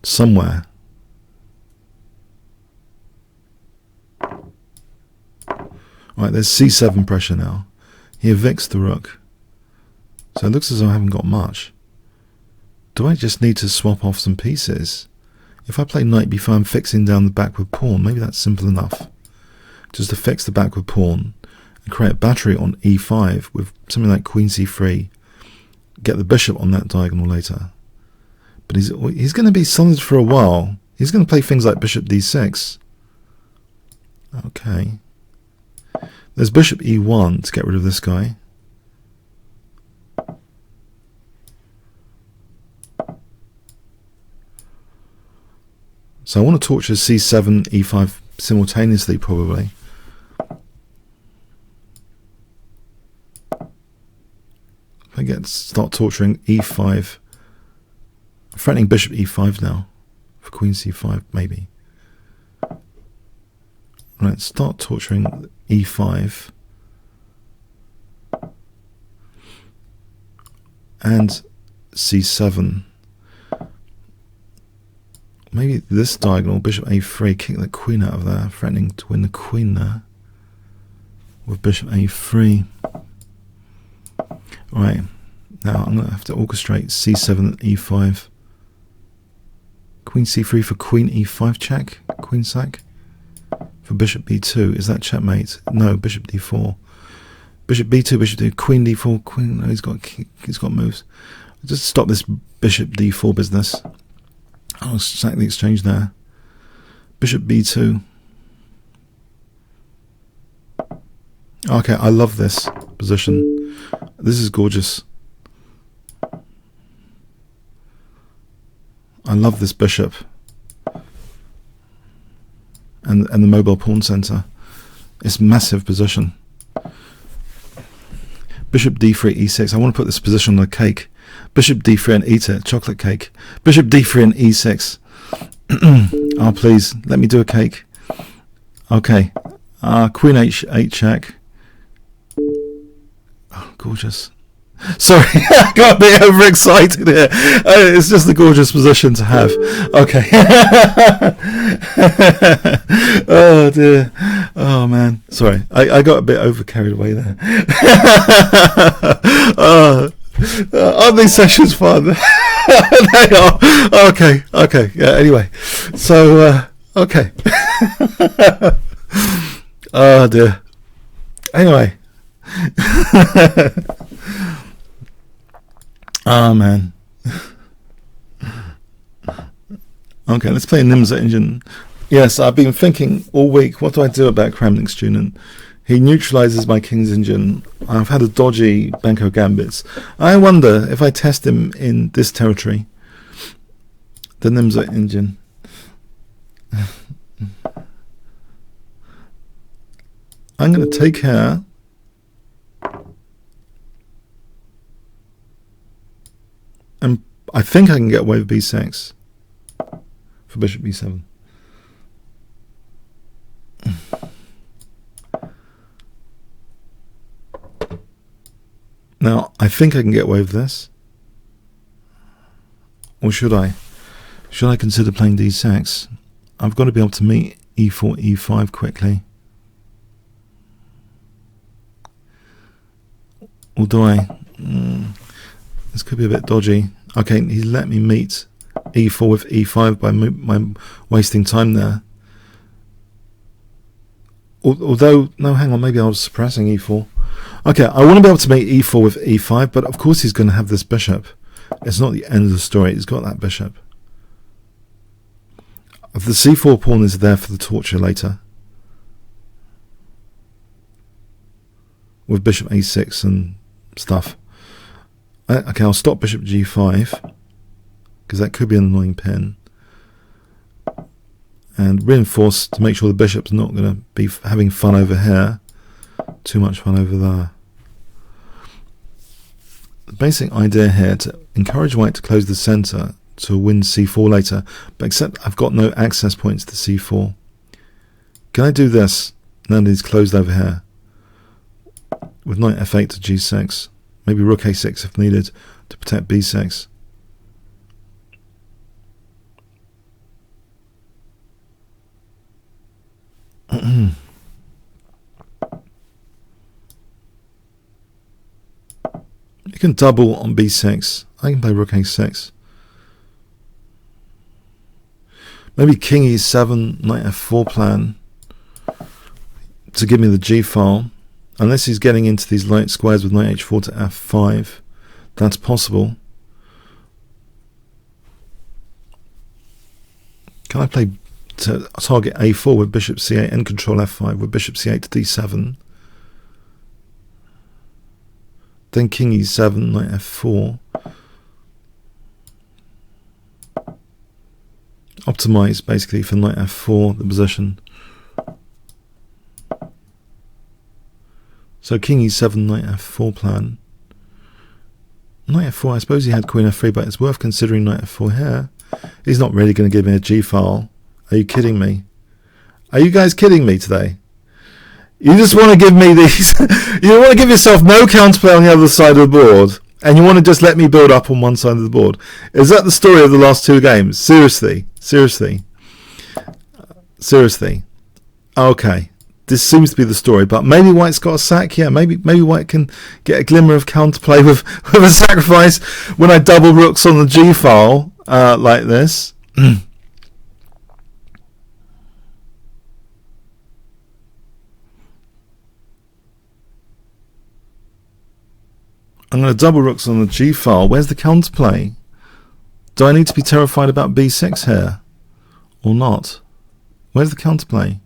Somewhere. Alright, there's c7 pressure now. He evicts the rook. So it looks as though I haven't got much. Do I just need to swap off some pieces? If I play knight b5, I'm fixing down the backward pawn. Maybe that's simple enough. Just to fix the backward pawn and create a battery on e5 with something like queen c3. Get the bishop on that diagonal later. But he's going to be solid for a while. He's going to play things like bishop d6. Okay. There's bishop e1 to get rid of this guy. So I want to torture c7, e5 simultaneously, probably. If I start torturing e5, I'm threatening bishop e5 now for queen c5, maybe. Right, start torturing e5 and c7. Maybe this diagonal, bishop a3, kick the queen out of there, threatening to win the queen there with bishop a3. Right, now I'm going to have to orchestrate c7 and e5. Queen c3 for queen e5 check, queen sack. For bishop b2, is that checkmate? No, bishop d4. Bishop b2, bishop d, queen d4, queen. No, he's got moves. Just stop this bishop d4 business. I'll sack the exchange there. Bishop b2. Okay, I love this position. This is gorgeous. I love this bishop. And the mobile pawn center. It's massive position. Bishop d3, e6. I want to put this position on a cake. Bishop d3 and e2, chocolate cake. Bishop d3 and e6. Oh, please, let me do a cake. Okay. Queen h8 check. Oh, gorgeous. Sorry, I got a bit overexcited here. It's just a gorgeous position to have. Okay. Oh dear. Oh man. Sorry, I got a bit over carried away there. Aren't these sessions fun? They are. Okay. Okay. Yeah. Anyway, so okay. Oh dear. Anyway. Oh man. Okay, let's play a Nimza engine. Yes, I've been thinking all week, what do I do about Kramnik's student? He neutralizes my king's engine. I've had a dodgy Banco Gambits. I wonder if I test him in this territory. The Nimza engine. I'm going to take care. And I think I can get away with b6 for bishop b7. Now, I think I can get away with this. Or should I? Should I consider playing d6? I've got to be able to meet e4, e5 quickly. Or do I? This could be a bit dodgy. Okay, he let me meet e4 with e5 by my wasting time there. Although, no, hang on, maybe I was suppressing e4. Okay, I want to be able to meet e4 with e5, but of course he's going to have this bishop. It's not the end of the story. He's got that bishop. The c4 pawn is there for the torture later. With bishop a6 and stuff. Okay, I'll stop bishop g5 because that could be an annoying pin, and reinforce to make sure the bishop's not going to be having fun over here, too much fun over there. The basic idea here to encourage white to close the center to win c4 later, but except I've got no access points to c4. Can I do this now that he's closed over here with knight f8 to g6? Maybe rook a6 if needed to protect b6. You can double on b6. I can play rook a6. Maybe king e7, knight f4 plan to give me the g file. Unless he's getting into these light squares with knight h4 to f5, that's possible. Can I play to target a4 with bishop c8 and control f5 with bishop c8 to d7. Then king e7, knight f4. Optimize basically for knight f4 the position. So king e7, knight f4 plan. Knight f4, I suppose he had queen f3, but it's worth considering knight f4 here. He's not really going to give me a g-file. Are you kidding me? Are you guys kidding me today? You just want to give me these... You want to give yourself no counterplay on the other side of the board, and you want to just let me build up on one side of the board. Is that the story of the last two games? Seriously? Seriously? Seriously? Okay. This seems to be the story, but maybe White's got a sack here. Maybe White can get a glimmer of counterplay with a sacrifice when I double rooks on the g-file like this. I'm going to double rooks on the g-file. Where's the counterplay? Do I need to be terrified about b6 here or not? Where's the counterplay?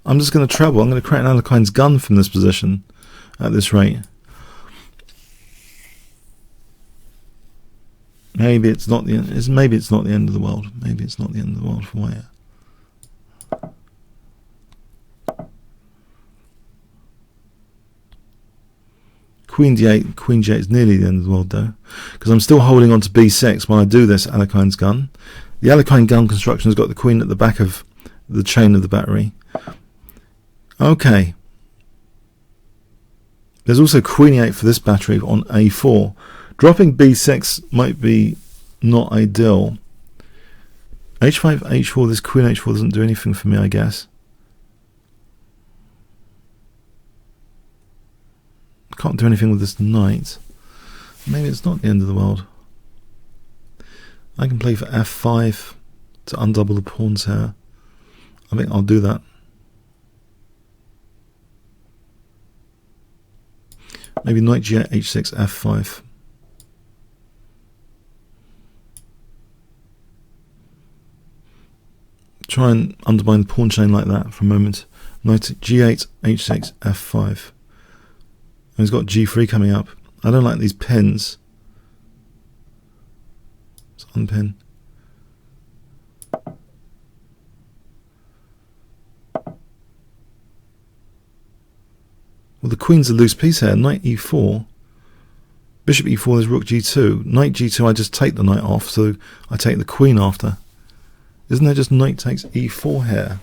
I'm just going to treble. I'm going to create an Alekhine's gun from this position at this rate. Maybe it's not the end. Maybe it's not the end of the world. Maybe it's not the end of the world for White. Queen d8. Queen g8 is nearly the end of the world though, because I'm still holding on to b6 when I do this Alekhine's gun. The Alekhine gun construction has got the queen at the back of the chain of the battery. Okay. There's also queen e8 for this battery on a4. Dropping b6 might be not ideal. h5, h4, this queen h4 doesn't do anything for me, I guess. Can't do anything with this knight. Maybe it's not the end of the world. I can play for f5 to undouble the pawns here. I think I'll do that. Maybe knight g8, h6, f5. Try and undermine the pawn chain like that for a moment. Knight g8, h6, f5. And he's got g3 coming up. I don't like these pins. Let's unpin. Well, the queen's a loose piece here. Knight e4. Bishop e4, there's rook g2. Knight g2, I just take the knight off, so I take the queen after. Isn't there just knight takes e4 here?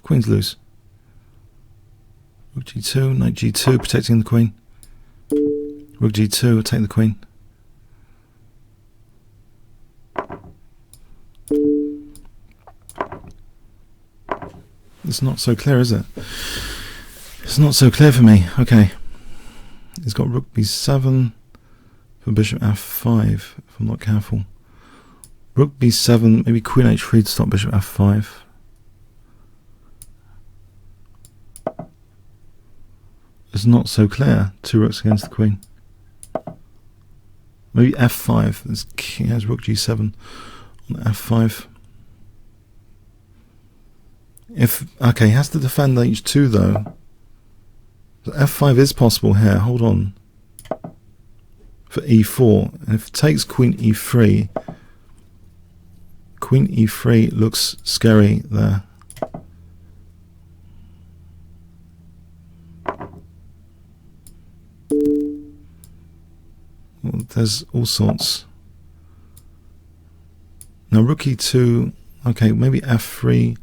Queen's loose. Rook g2, knight g2, protecting the queen. Rook g2, take the queen. It's not so clear, is it? It's not so clear for me. Okay. He's got rook b7 for bishop f5, if I'm not careful. Rook b7, maybe queen h3 to stop bishop f5. It's not so clear. Two rooks against the queen. Maybe f5. He has rook g7 on f5. Okay, he has to defend h2 though. So f5 is possible here. Hold on. For e4. And if it takes queen e3, queen e3 looks scary there. Well, there's all sorts. Now rook e2. Okay, maybe f3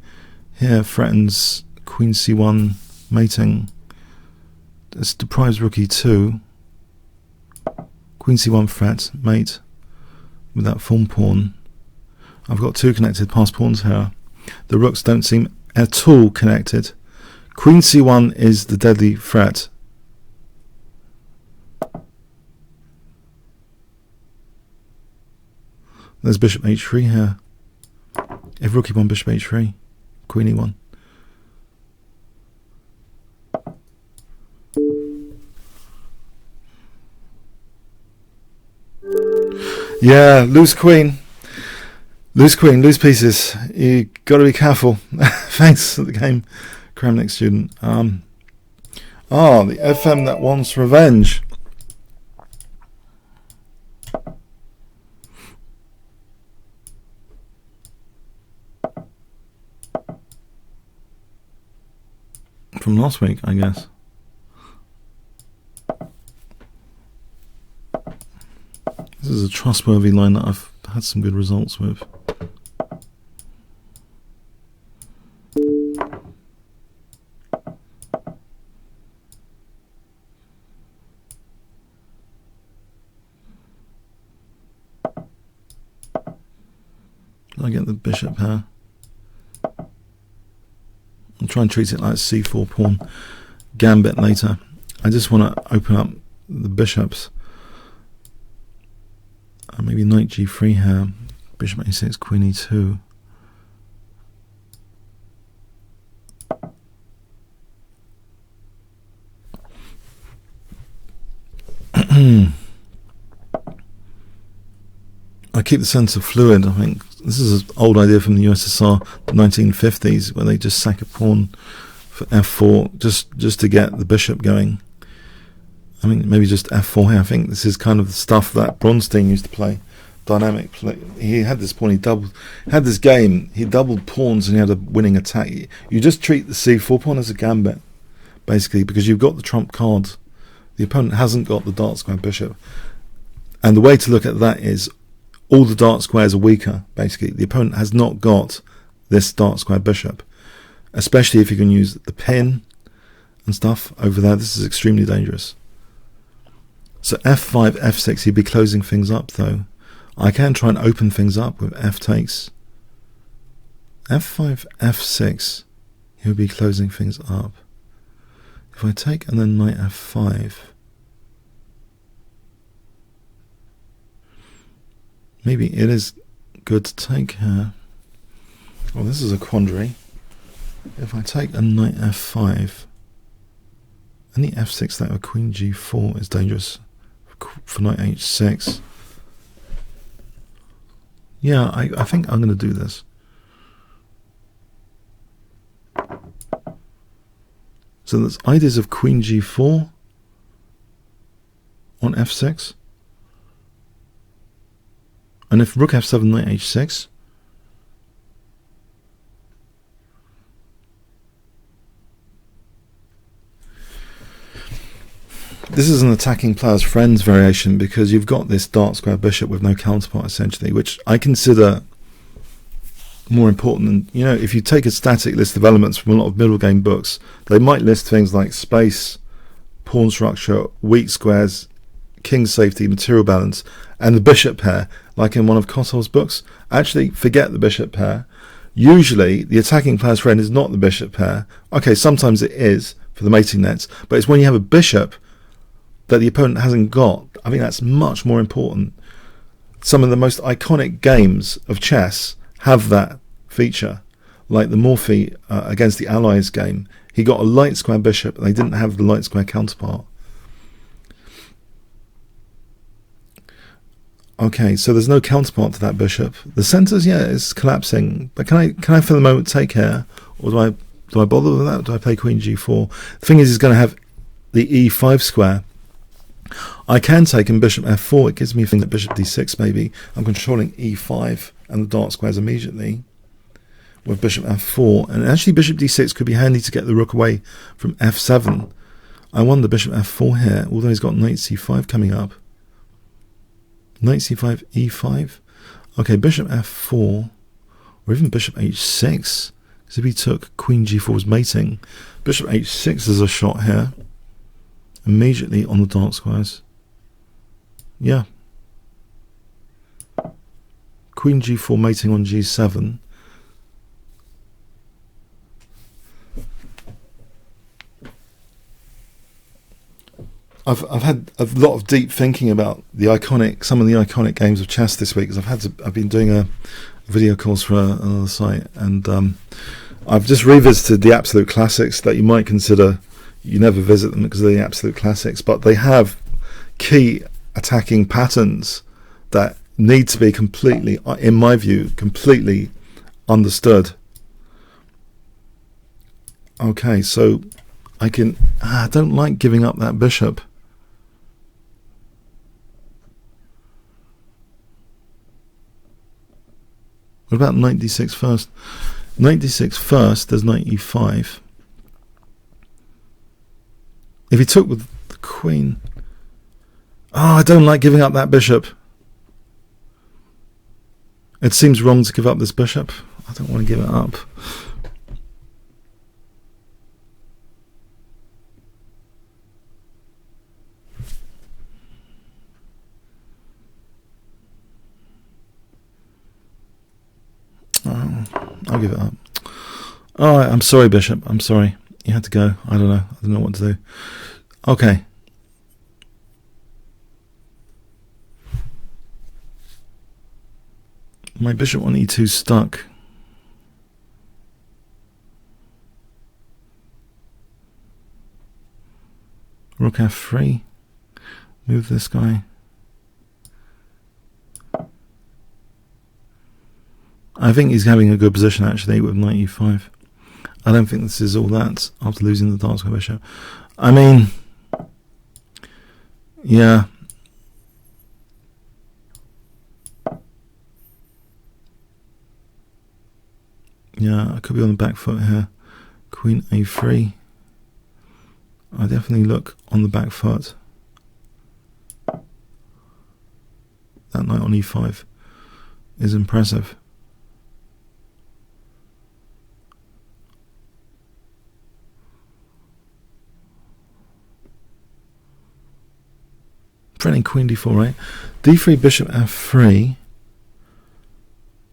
here threatens queen c1 mating. This deprives rook e2. Queen c1 threat, mate, with that form pawn. I've got two connected pass pawns here. The rooks don't seem at all connected. Queen c1 is the deadly threat. There's bishop h3 here. If rook e1, bishop h3, queen e1. Yeah, loose queen. Loose queen, loose pieces. You got to be careful. Thanks for the game, Kramnik student. The FM that wants revenge. From last week, I guess. This is a trustworthy line that I've had some good results with. I get the bishop here. I'll try and treat it like c4 pawn gambit later. I just want to open up the bishops. Maybe knight g3 here. Bishop a6, queen e2. I keep the sense of fluid. I think this is an old idea from the USSR, the 1950s, where they just sack a pawn for f4 just to get the bishop going. I mean, maybe just f4 here. I think this is kind of the stuff that Bronstein used to play. Dynamic play. He had this pawn. He had this game. He doubled pawns and he had a winning attack. You just treat the c4 pawn as a gambit, basically, because you've got the trump card. The opponent hasn't got the dark square bishop, and the way to look at that is all the dark squares are weaker. Basically, the opponent has not got this dark square bishop, especially if you can use the pin and stuff over there. This is extremely dangerous. So f5, f6, he'd be closing things up though. I can try and open things up with f takes. f5, f6, he would be closing things up. If I take and then knight f5, maybe it is good to take here. Well, this is a quandary. If I take a knight f5, and the f6 that with queen g4 is dangerous for knight h6. Yeah, I think I'm going to do this. So there's ideas of queen g4 on f6. And if rook f7, knight h6, this is an attacking player's friends variation, because you've got this dark square bishop with no counterpart essentially, which I consider more important than, you know, if you take a static list of elements from a lot of middle game books, they might list things like space, pawn structure, weak squares, king safety, material balance, and the bishop pair, like in one of Kottel's books. Actually, forget the bishop pair. Usually, the attacking player's friend is not the bishop pair. Okay, sometimes it is for the mating nets, but it's when you have a bishop that the opponent hasn't got. I think that's much more important. Some of the most iconic games of chess have that feature, like the Morphy against the Allies game. He got a light square bishop and they didn't have the light square counterpart. Okay, so there's no counterpart to that bishop. The centers, yeah, is collapsing. But can I for the moment take here, or do I bother with that? Do I play queen g4? The thing is, he's going to have the e5 square. I can take in bishop f4. It gives me a thing at bishop d6 maybe. I'm controlling e5 and the dark squares immediately with bishop f4. And actually bishop d6 could be handy to get the rook away from f7. I wonder bishop f4 here, although he's got knight c5 coming up. Knight c5, e5. Okay, bishop f4, or even bishop h6. Because if he took queen g4's mating, bishop h6 is a shot here. Immediately on the dark squares. Yeah. Queen g4 mating on g7. I've had a lot of deep thinking about some of the iconic games of chess this week, because I've been doing a video course for another site, and I've just revisited the absolute classics that you might consider. You never visit them because they're the absolute classics, but they have key attacking patterns that need to be completely, in my view, completely understood. Okay, so I can... I don't like giving up that bishop. What about knight d6 first? Knight d6 first, there's knight e5. If he took with the queen... Oh, I don't like giving up that bishop. It seems wrong to give up this bishop. I don't want to give it up. I'll give it up. Alright, I'm sorry, bishop. I'm sorry. You had to go. I don't know. I don't know what to do. Okay. My bishop on e2 stuck. Rook f3. Move this guy. I think he's having a good position actually with knight e5. I don't think this is all that after losing the dark square bishop. I mean, yeah. Yeah, I could be on the back foot here. Queen a3. I definitely look on the back foot. That knight on e5 is impressive. Threatening queen d4, right? d3, bishop f3.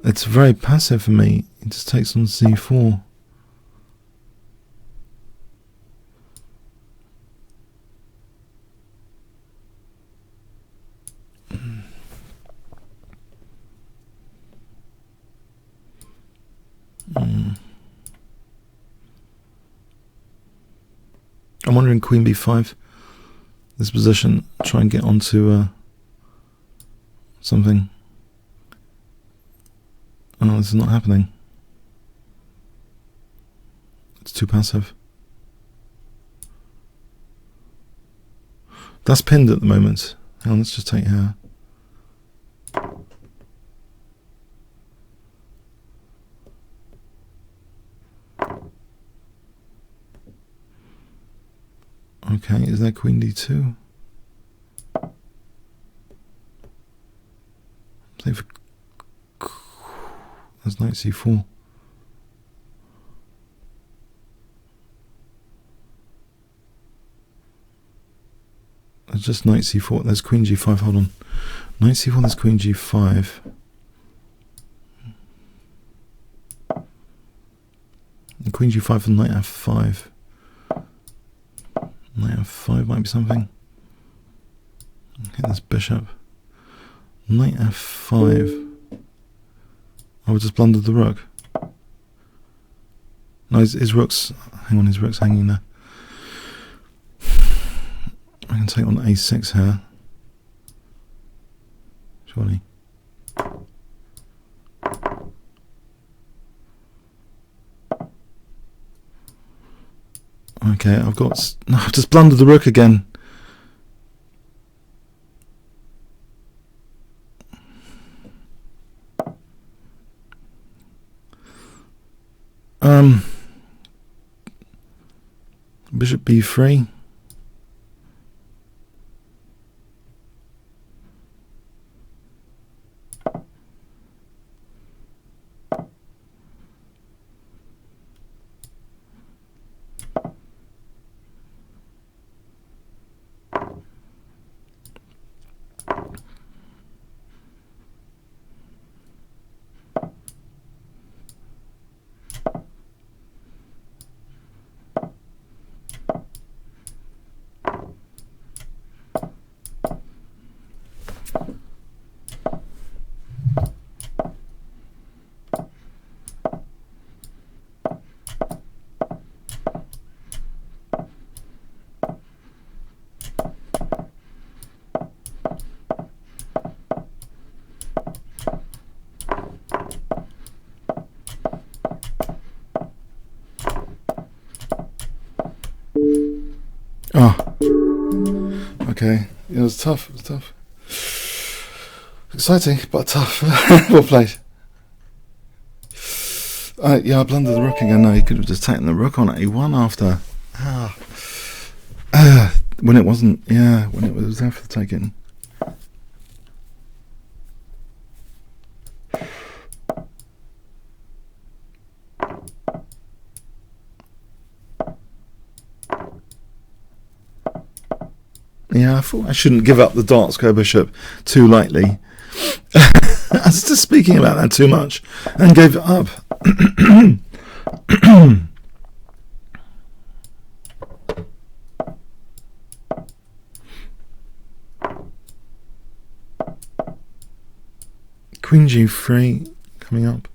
It's very passive for me. It just takes on c4. I'm wondering queen b5. This position, try and get onto something. Oh, this is not happening. It's too passive. That's pinned at the moment. Hang on, let's just take here. Okay, is that queen d2? Play for... That's knight c4. That's just knight c4. There's queen g5. Hold on. Knight c4, there's queen g5. And queen g5 and knight f5. Knight f5 might be something. Okay, there's bishop. Knight f5. Oh, we just blundered the rook. No, his rook's... Hang on, his rook's hanging there. I can take on a6 here. Surely. Okay, I've got... No, I've just blundered the rook again. Bishop b3. Oh, okay. It was tough. It was tough. Exciting, but tough. Well played. Yeah, I blundered the rook again. No, he could have just taken the rook on at a1 after. When it wasn't. Yeah, when it was there for the taking. Yeah, I thought I shouldn't give up the dark square bishop too lightly. I was just speaking about that too much and gave it up. Queen g3 coming up.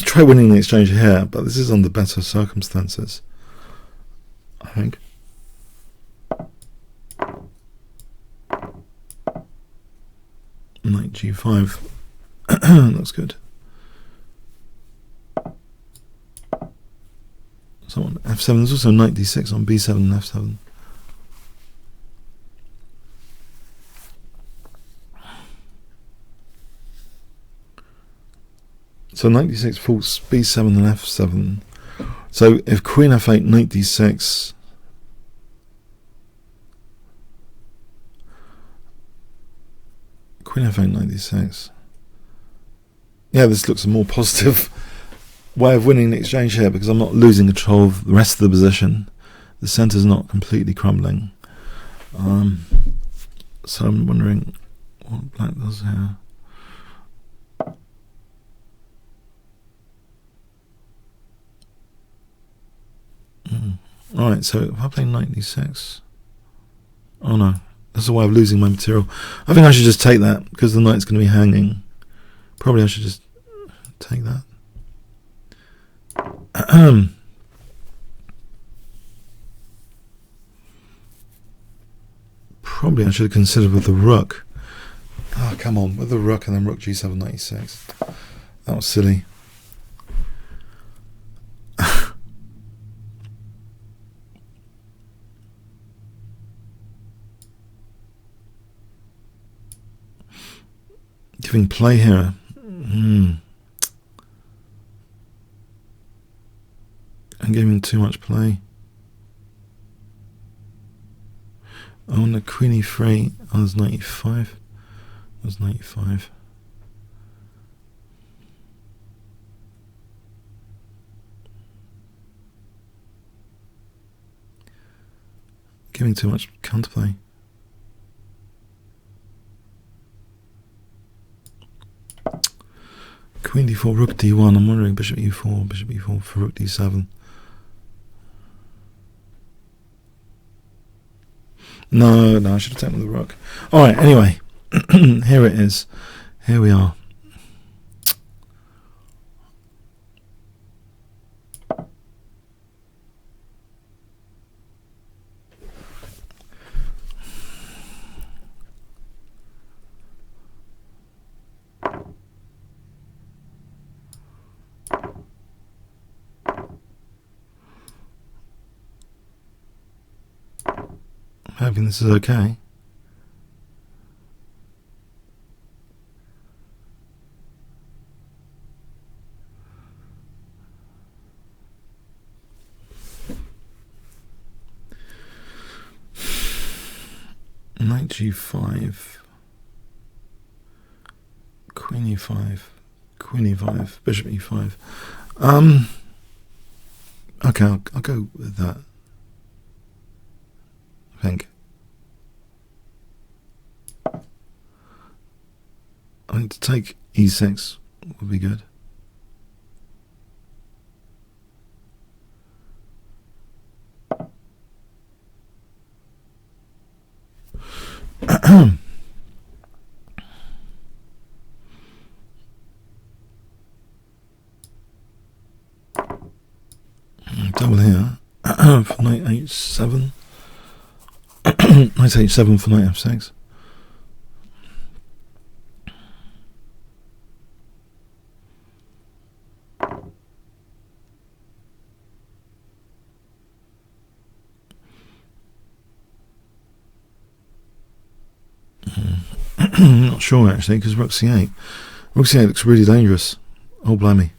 Try winning the exchange here, but this is under better circumstances, I think. Knight g5. That's good. So on f7, there's also knight d6 on b7 and f7. So knight d6 falls b7 and f7. So if queen f8, knight d6, queen f8, knight d6. Yeah, this looks a more positive way of winning the exchange here because I'm not losing control of the rest of the position. The centre's not completely crumbling. So I'm wondering what black does here. Alright, so if I play knight d6, oh no, that's a way of losing my material. I think I should just take that because the knight's going to be hanging. Probably I should just take that. Probably I should have considered with the rook. Oh, come on, with the rook and then rook g7, knight e6. That was silly. Giving play here. I'm giving too much play. Oh, on the queen e3. Oh, there's knight e5. There's knight e5. Giving too much counterplay. Queen d4, rook d1. I'm wondering bishop e4 for rook d7. No, I should have taken the rook. Alright, anyway. Here it is. Here we are. Hoping this is okay. Knight g5, queen e5, queen e5, bishop e5. Okay, I'll go with that. I think. I think to take e6 would be good. Double here for knight h7. Knight h7 for knight f6. Not sure actually, because rook c8. Rook c8 looks really dangerous. Oh blimey.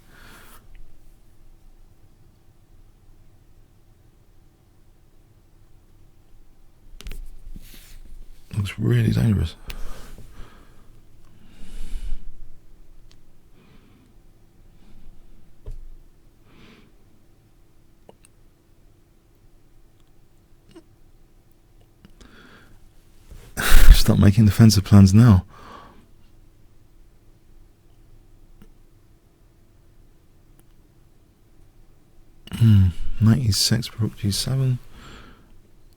Looks really dangerous. Start making defensive plans now. Knight e6, rook g7,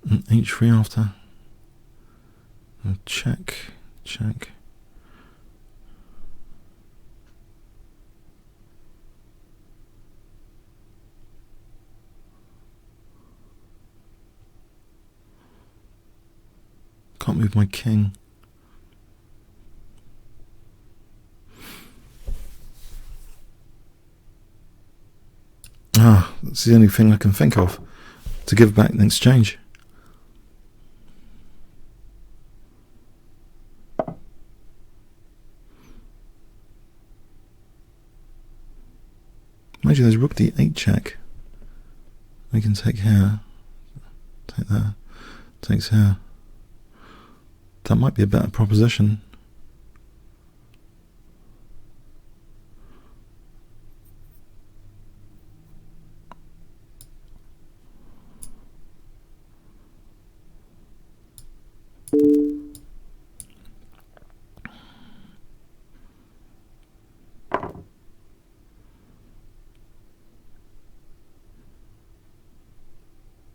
and h3 after. Check, check. Can't move my king. That's the only thing I can think of to give back in exchange. Imagine there's rook d8 check. We can take here, take that, takes here. That might be a better proposition.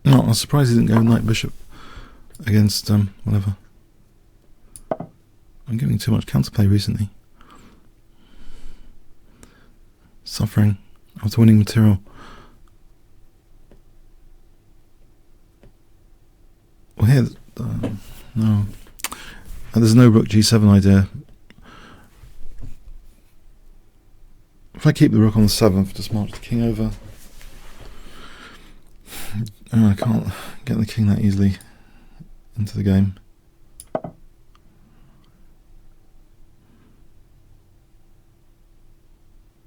No, I'm surprised he didn't go knight bishop against whatever. I'm giving too much counterplay recently. Suffering after winning material. Well, here, no. There's no rook g7 idea. If I keep the rook on the 7th, just march the king over. I can't get the king that easily into the game.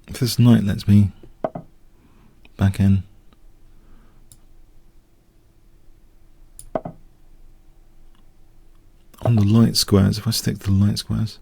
If this knight lets me back in. On the light squares, if I stick to the light squares.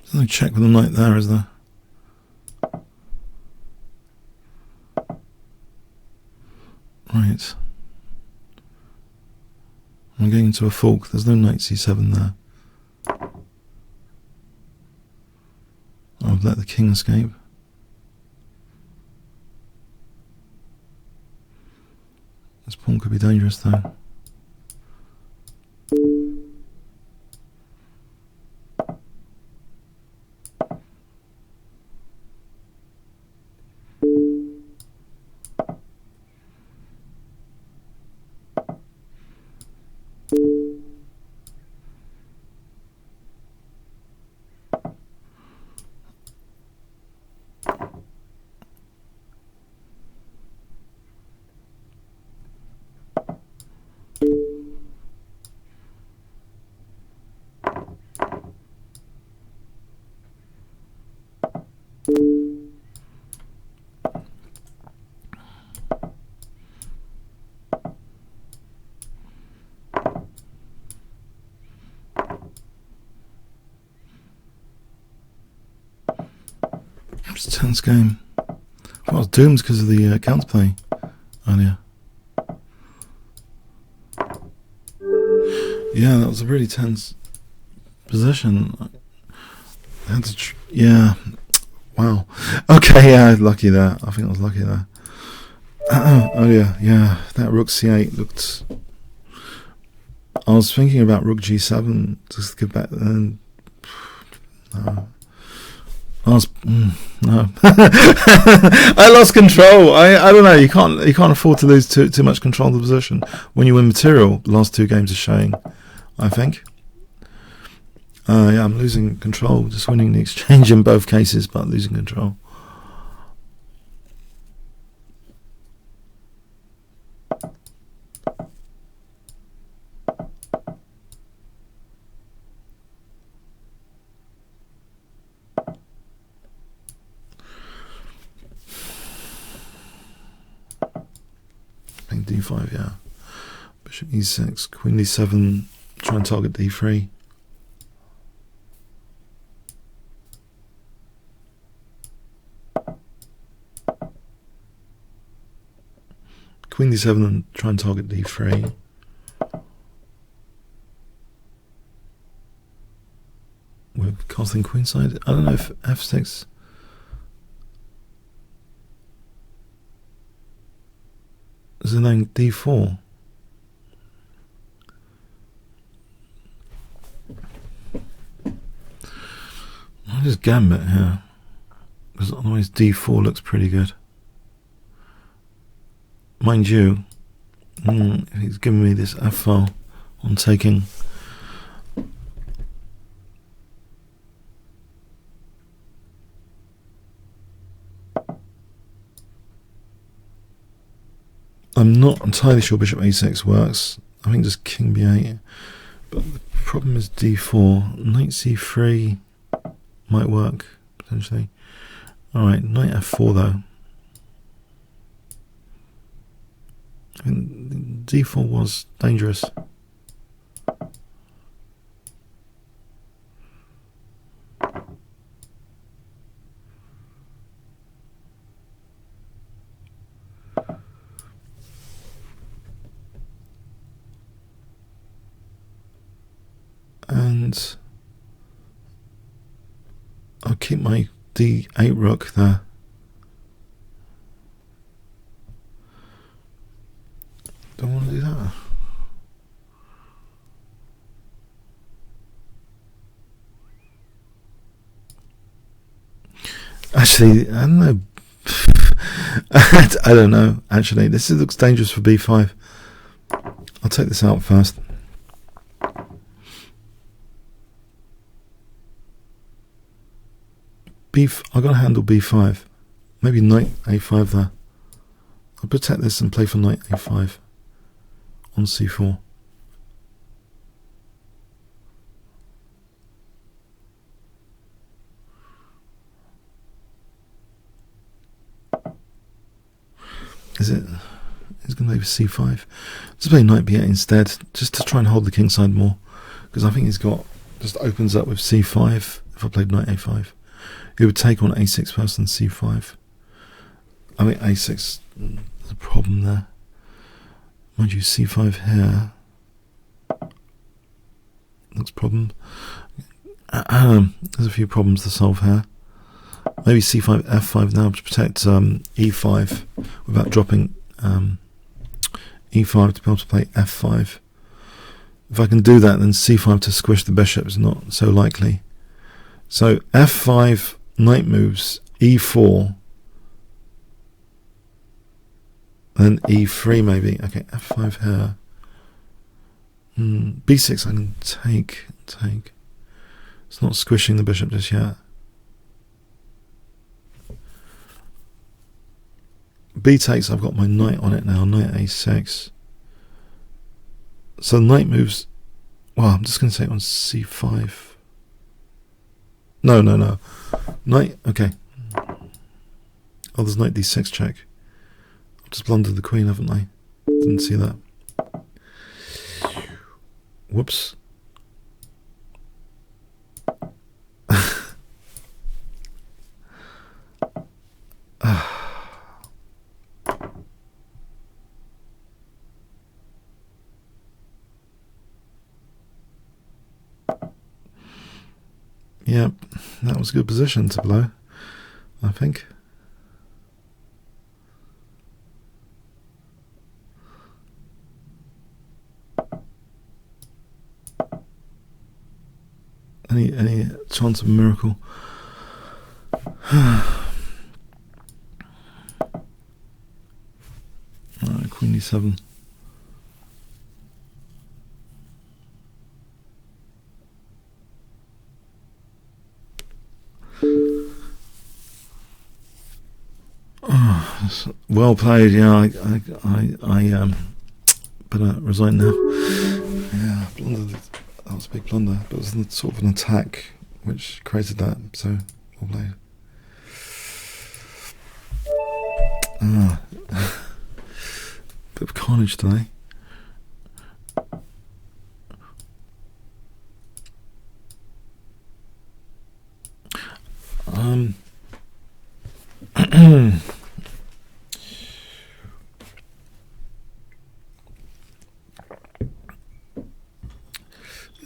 There's no check with the knight there, is there? Right. I'm going into a fork. There's no knight c7 there. I've let the king escape. This pawn could be dangerous though. tense game. Well, I was doomed because of the counterplay earlier. Yeah, that was a really tense position. I had to yeah. Wow. Okay, yeah, lucky there. I think I was lucky there. Oh yeah. That rook c8 looked... I was thinking about rook g7 just to get back then. No. No. I lost control. I don't know. You can't afford to lose too much control of the position when you win material. The last two games are showing, I think. Yeah, I'm losing control. Just winning the exchange in both cases, but losing control. Playing d5, yeah. Bishop e6, queen d7, try and target d3. Queen d7 and try and target d3. We're casting queenside. I don't know if f6. Is it then d4? I'll just gambit here, because otherwise d4 looks pretty good. Mind you, if he's giving me this f file on taking, I'm not entirely sure bishop a6 works. I think just king b8, but the problem is d4. Knight c3 might work potentially. Alright, knight f4 though. I mean, d4 was dangerous. And I'll keep my d8 rook there. Don't want to do that. Actually, I don't know. I don't know. Actually, this looks dangerous for b5. I'll take this out first. I've got to handle b5. Maybe knight a5 there. I'll protect this and play for knight a5 on c4. Is it? He's going to play for c5. Let's play knight b8 instead, just to try and hold the king side more, because I think he's got, just opens up with c5. If I played knight a5, he would take on a6 first and c5. I think a6, there's a problem there. Mind you, c5 here looks problem. There's a few problems to solve here. Maybe c5, f5 now to protect e5 without dropping e5 to be able to play f5. If I can do that, then c5 to squish the bishop is not so likely. So f5, knight moves, e4, then e3 maybe. Okay, f5 here. b6 I can take. It's not squishing the bishop just yet. B takes, I've got my knight on it now, knight a6. So knight moves, well, I'm just going to take on c5. No. Knight, okay. Oh, there's knight d6 check. I've just blundered the queen, haven't I? Didn't see that. Whoops. Yep, that was a good position to blow, I think. Any chance of a miracle? Alright, Queen D7. Oh, well played. Yeah, I better resign now. Yeah, blundered. That was a big blunder, but it was sort of an attack which created that. So well played. Bit of carnage today.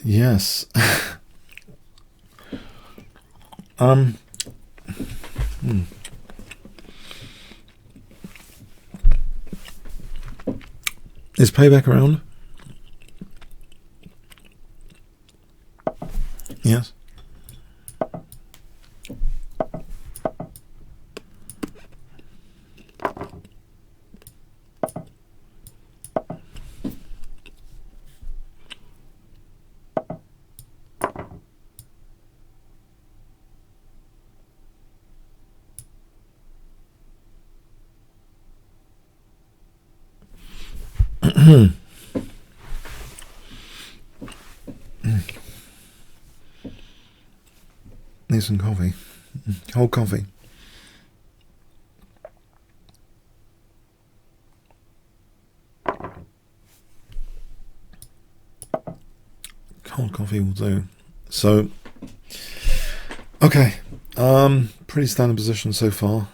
Yes. Is payback around? Yes. Need some coffee. Cold coffee. Cold coffee will do. So, okay. Pretty standard position so far.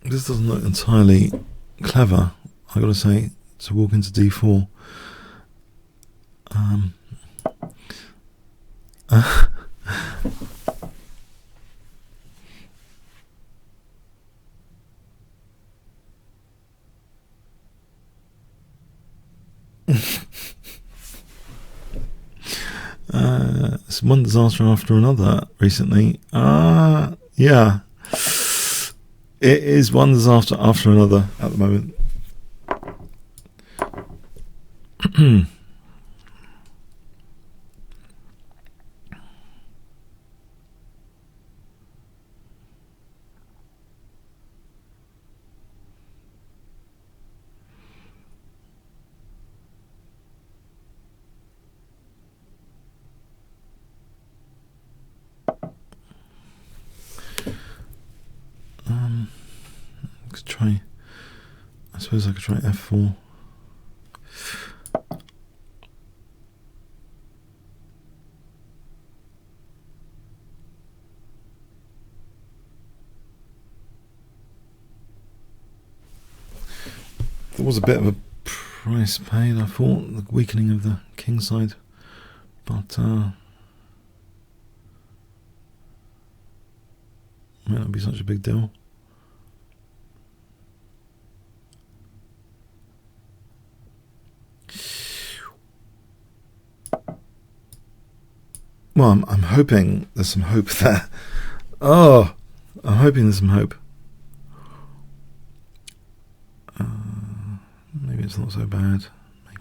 This doesn't look entirely clever, I gotta say, to walk into d4. It's one disaster after another recently. Yeah. It is one disaster after another at the moment. Let's try. I suppose I could try f4. There was a bit of a price paid, I thought, the weakening of the king side, but might not be such a big deal. Well, I'm hoping there's some hope there. Oh, I'm hoping there's some hope. Maybe it's not so bad.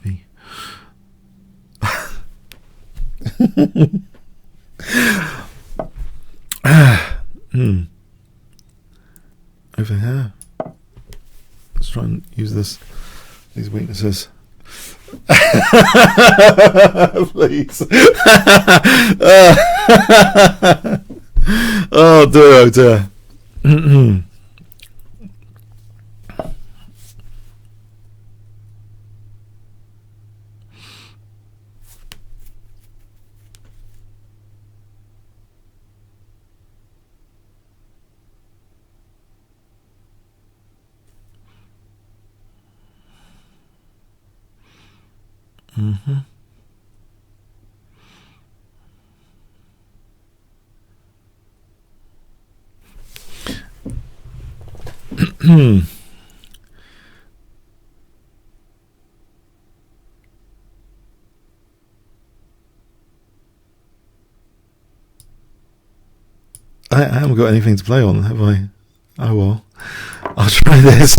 Maybe. Over here. these weaknesses. Please. Oh dear, oh dear. I haven't got anything to play on, have I? Oh well, I'll try this.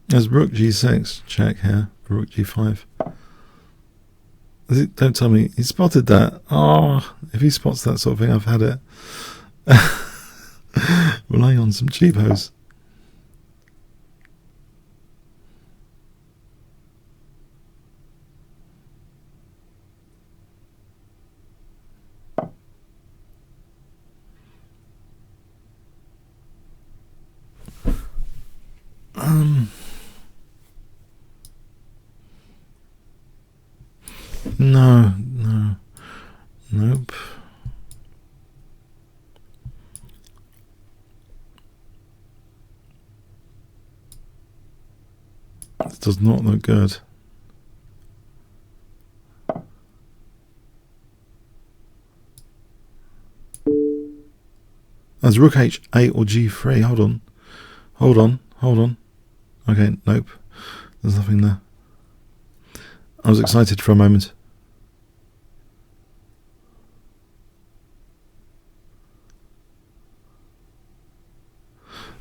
There's rook g6, check here, rook g5. Don't tell me, he spotted that. Oh, if he spots that sort of thing, I've had it. Relying on some cheapos. No, nope. This does not look good. There's rook h8 or g3. Hold on. Okay, nope. There's nothing there. I was excited for a moment.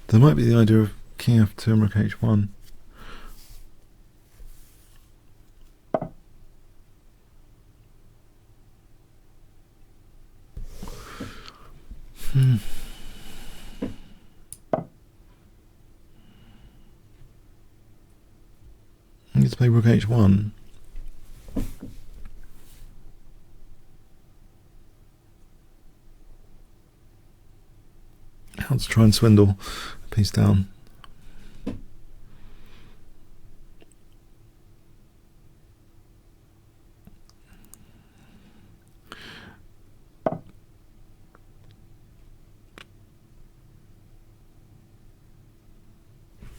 There might be the idea of king f2 and rook h1. I need to play rook h1. How to try and swindle a piece down.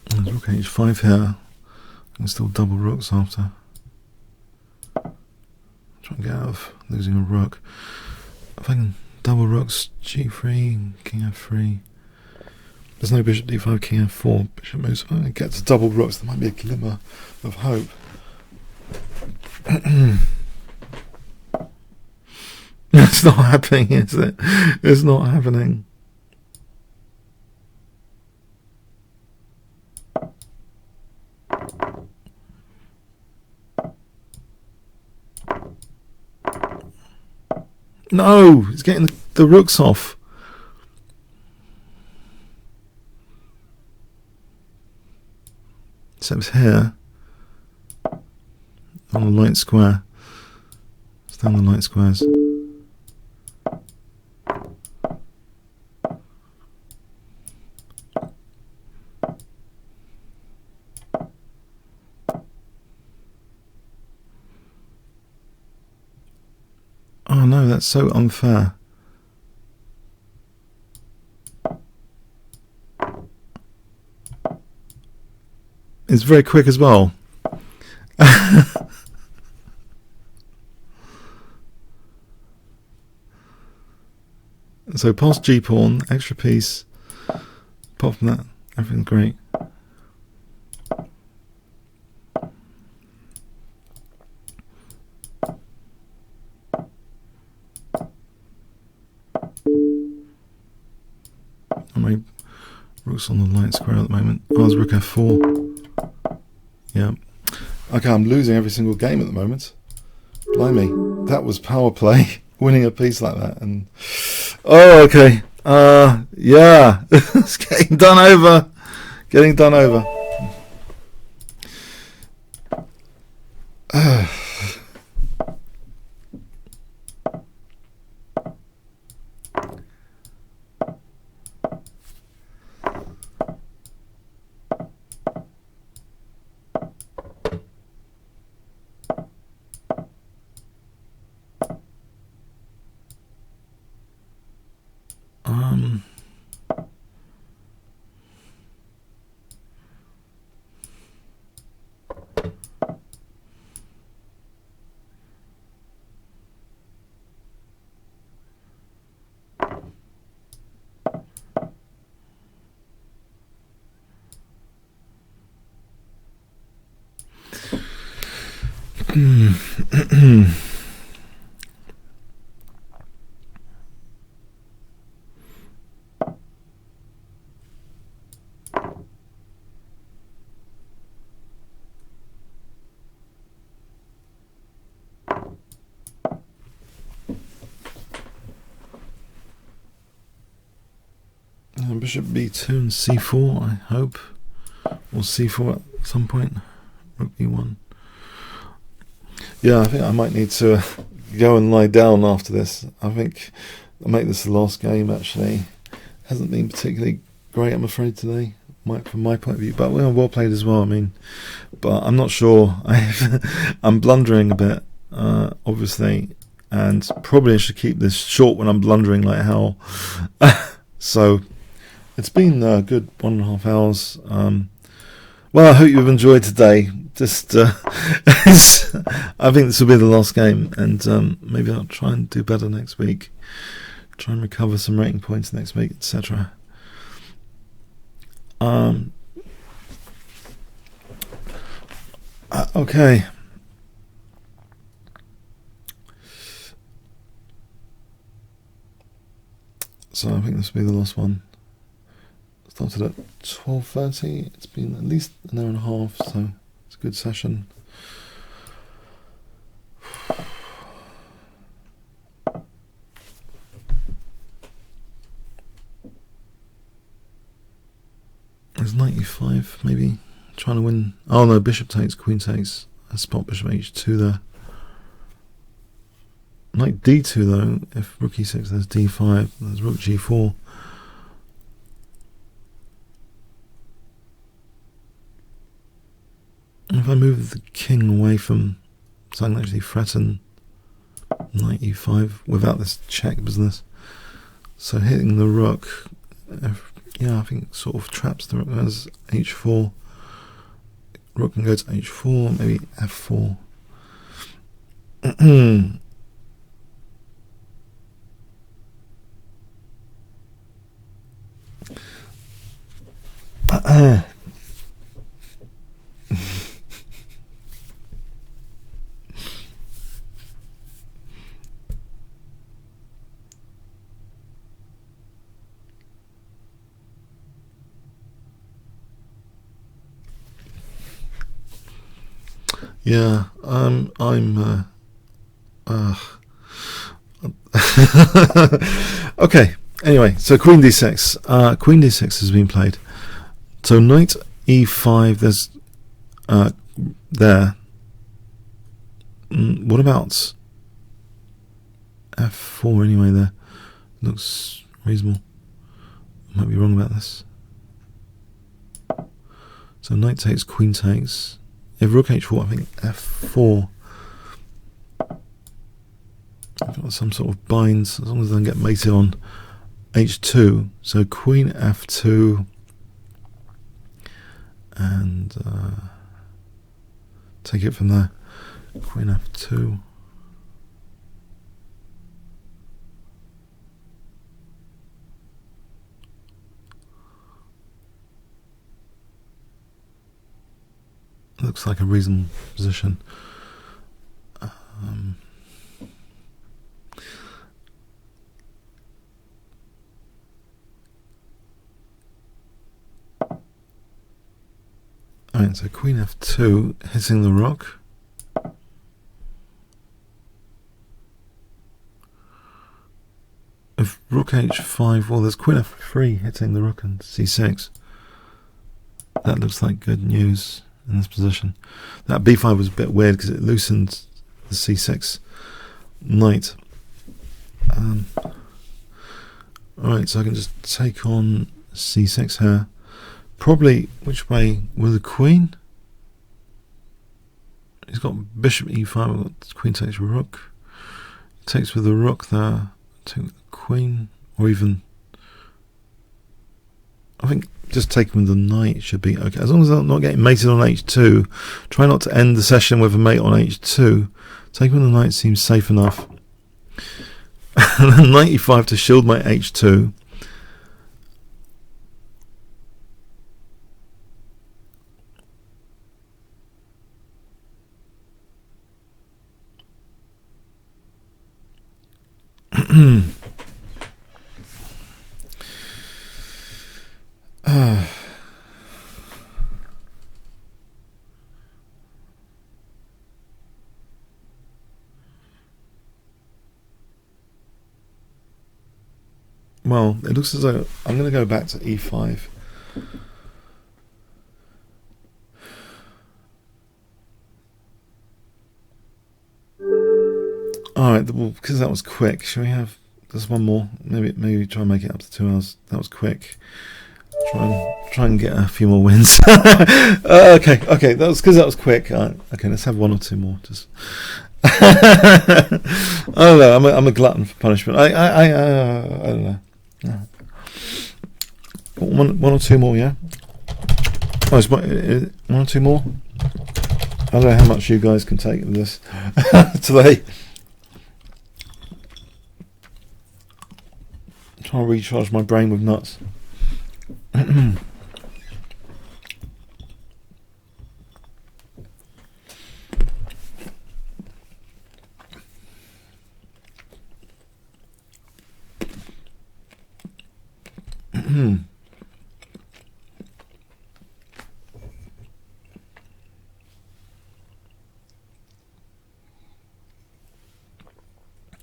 There's rook h5 here. I can still double rooks after. Try and get out of losing a rook. If I can double rooks, g3, king f3. There's no bishop d5, king f4, bishop moves. I get to double rooks, there might be a glimmer of hope. It's not happening, is it? It's not happening. No, he's getting the rooks off. So it's here on the light square. It's down the light squares. Oh no, that's so unfair. It's very quick as well. So past G pawn, extra piece. Apart from that, everything's great. My rook's on the light square at the moment. Oh, it's rook f4. Yeah. Okay, I'm losing every single game at the moment. Blimey, that was power play. Winning a piece like that, and oh, okay. Yeah, it's getting done over. Getting done over. Bishop b2 and c4, I hope, or c4 at some point. Rook b1. Yeah, I think I might need to go and lie down after this. I think I'll make this the last game. Actually, hasn't been particularly great, I'm afraid, today, from my point of view. But we are well played as well. I mean, but I'm not sure. I'm blundering a bit, obviously, and probably I should keep this short when I'm blundering like hell. So. It's been a good 1.5 hours. Well, I hope you've enjoyed today. Just, I think this will be the last game, and maybe I'll try and do better next week. Try and recover some rating points next week, etc. Okay. So I think this will be the last one. Started at 12:30. It's been at least an hour and a half, so it's a good session. There's 95, maybe trying to win. Oh no, bishop takes, queen takes. I spot bishop h2 there. Knight d2 though. If rook e6, there's d5. There's rook g4. If I move the king away from, so I can actually threaten knight e5 without this check business. So hitting the rook, yeah, I think it sort of traps the rook as h4. Rook can go to h4, maybe f4. Yeah, okay, anyway, so queen d6. Queen d6 has been played. So knight e5, there's there. What about f4 anyway there? Looks reasonable. I might be wrong about this. So knight takes, queen takes. If rook h4, I think f4. I've got some sort of binds, as long as I don't get mated on h2. So queen f2 and take it from there. Queen f2. Looks like a reasonable position. Alright, so Queen F2 hitting the rook. If Rook H5, well, there's Queen F3 hitting the rook and C6. That looks like good news in this position. That B5 was a bit weird because it loosened the C6 knight. Alright, so I can just take on C6 here. Probably, which way? With the queen? He's got bishop E5, queen takes rook. Takes with the rook there. Take with the queen, or even, I think just taking with the knight should be okay. As long as I'm not getting mated on H2, try not to end the session with a mate on H2. Taking with the knight seems safe enough. And then knight E5 to shield my H2. Well, it looks as though I'm going to go back to E5. Alright, well, because that was quick, shall we have just one more? Maybe try and make it up to 2 hours. That was quick. Try and get a few more wins. Okay, that was because that was quick. Okay, let's have one or two more. Just I don't know. I'm a glutton for punishment. I don't know. One or two more, yeah. Oh, it's one or two more. I don't know how much you guys can take of this today. Trying to recharge my brain with nuts.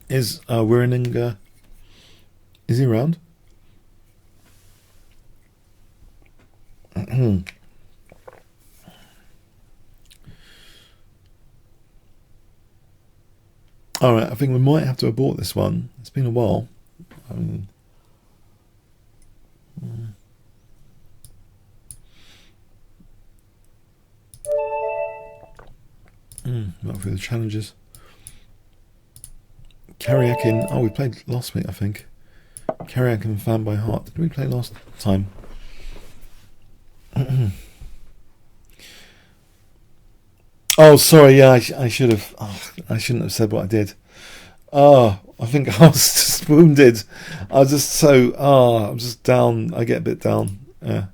Is Wirning, is he around? Alright, I think we might have to abort this one. It's been a while. I mean, not for the challenges. Karyakin. Oh, we played last week, I think. Karyakin Fan by Heart. Did we play last time? Oh, sorry. Yeah, I should have. Oh, I shouldn't have said what I did. Oh, I think I was just wounded. I was just so. Oh, I'm just down. I get a bit down. Yeah.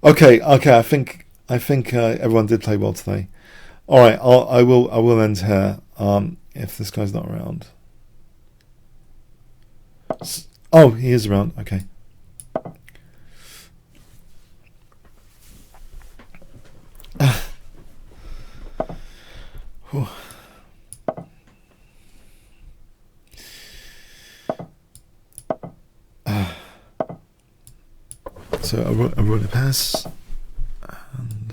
Okay. I think everyone did play well today. All right. I will end here. If this guy's not around. Oh, he is around. Okay. So I wrote a pass, and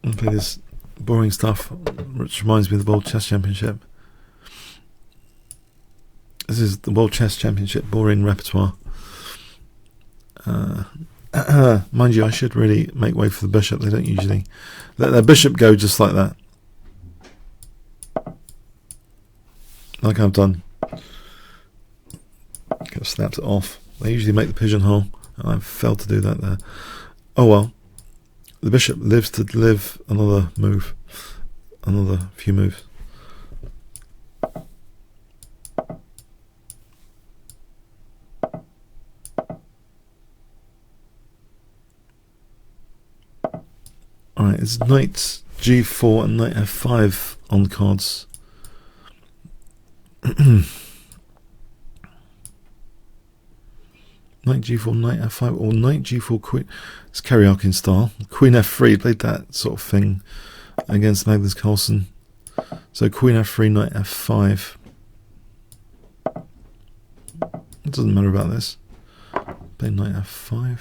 I'll play this boring stuff, which reminds me of the World Chess Championship. This is the World Chess Championship boring repertoire. Mind you, I should really make way for the bishop. They don't usually let their bishop go just like that. Like I've done. Could have snapped it off. They usually make the pigeonhole, and I failed to do that there. Oh well. The bishop lives to live another move. Another few moves. Right, it's knight g4 and knight f5 on the cards. Knight g4, knight f5, or knight g4, queen. It's Karaoke style. Queen f3, played that sort of thing against Magnus Carlsen. So queen f3, knight f5. It doesn't matter about this. Play knight f5.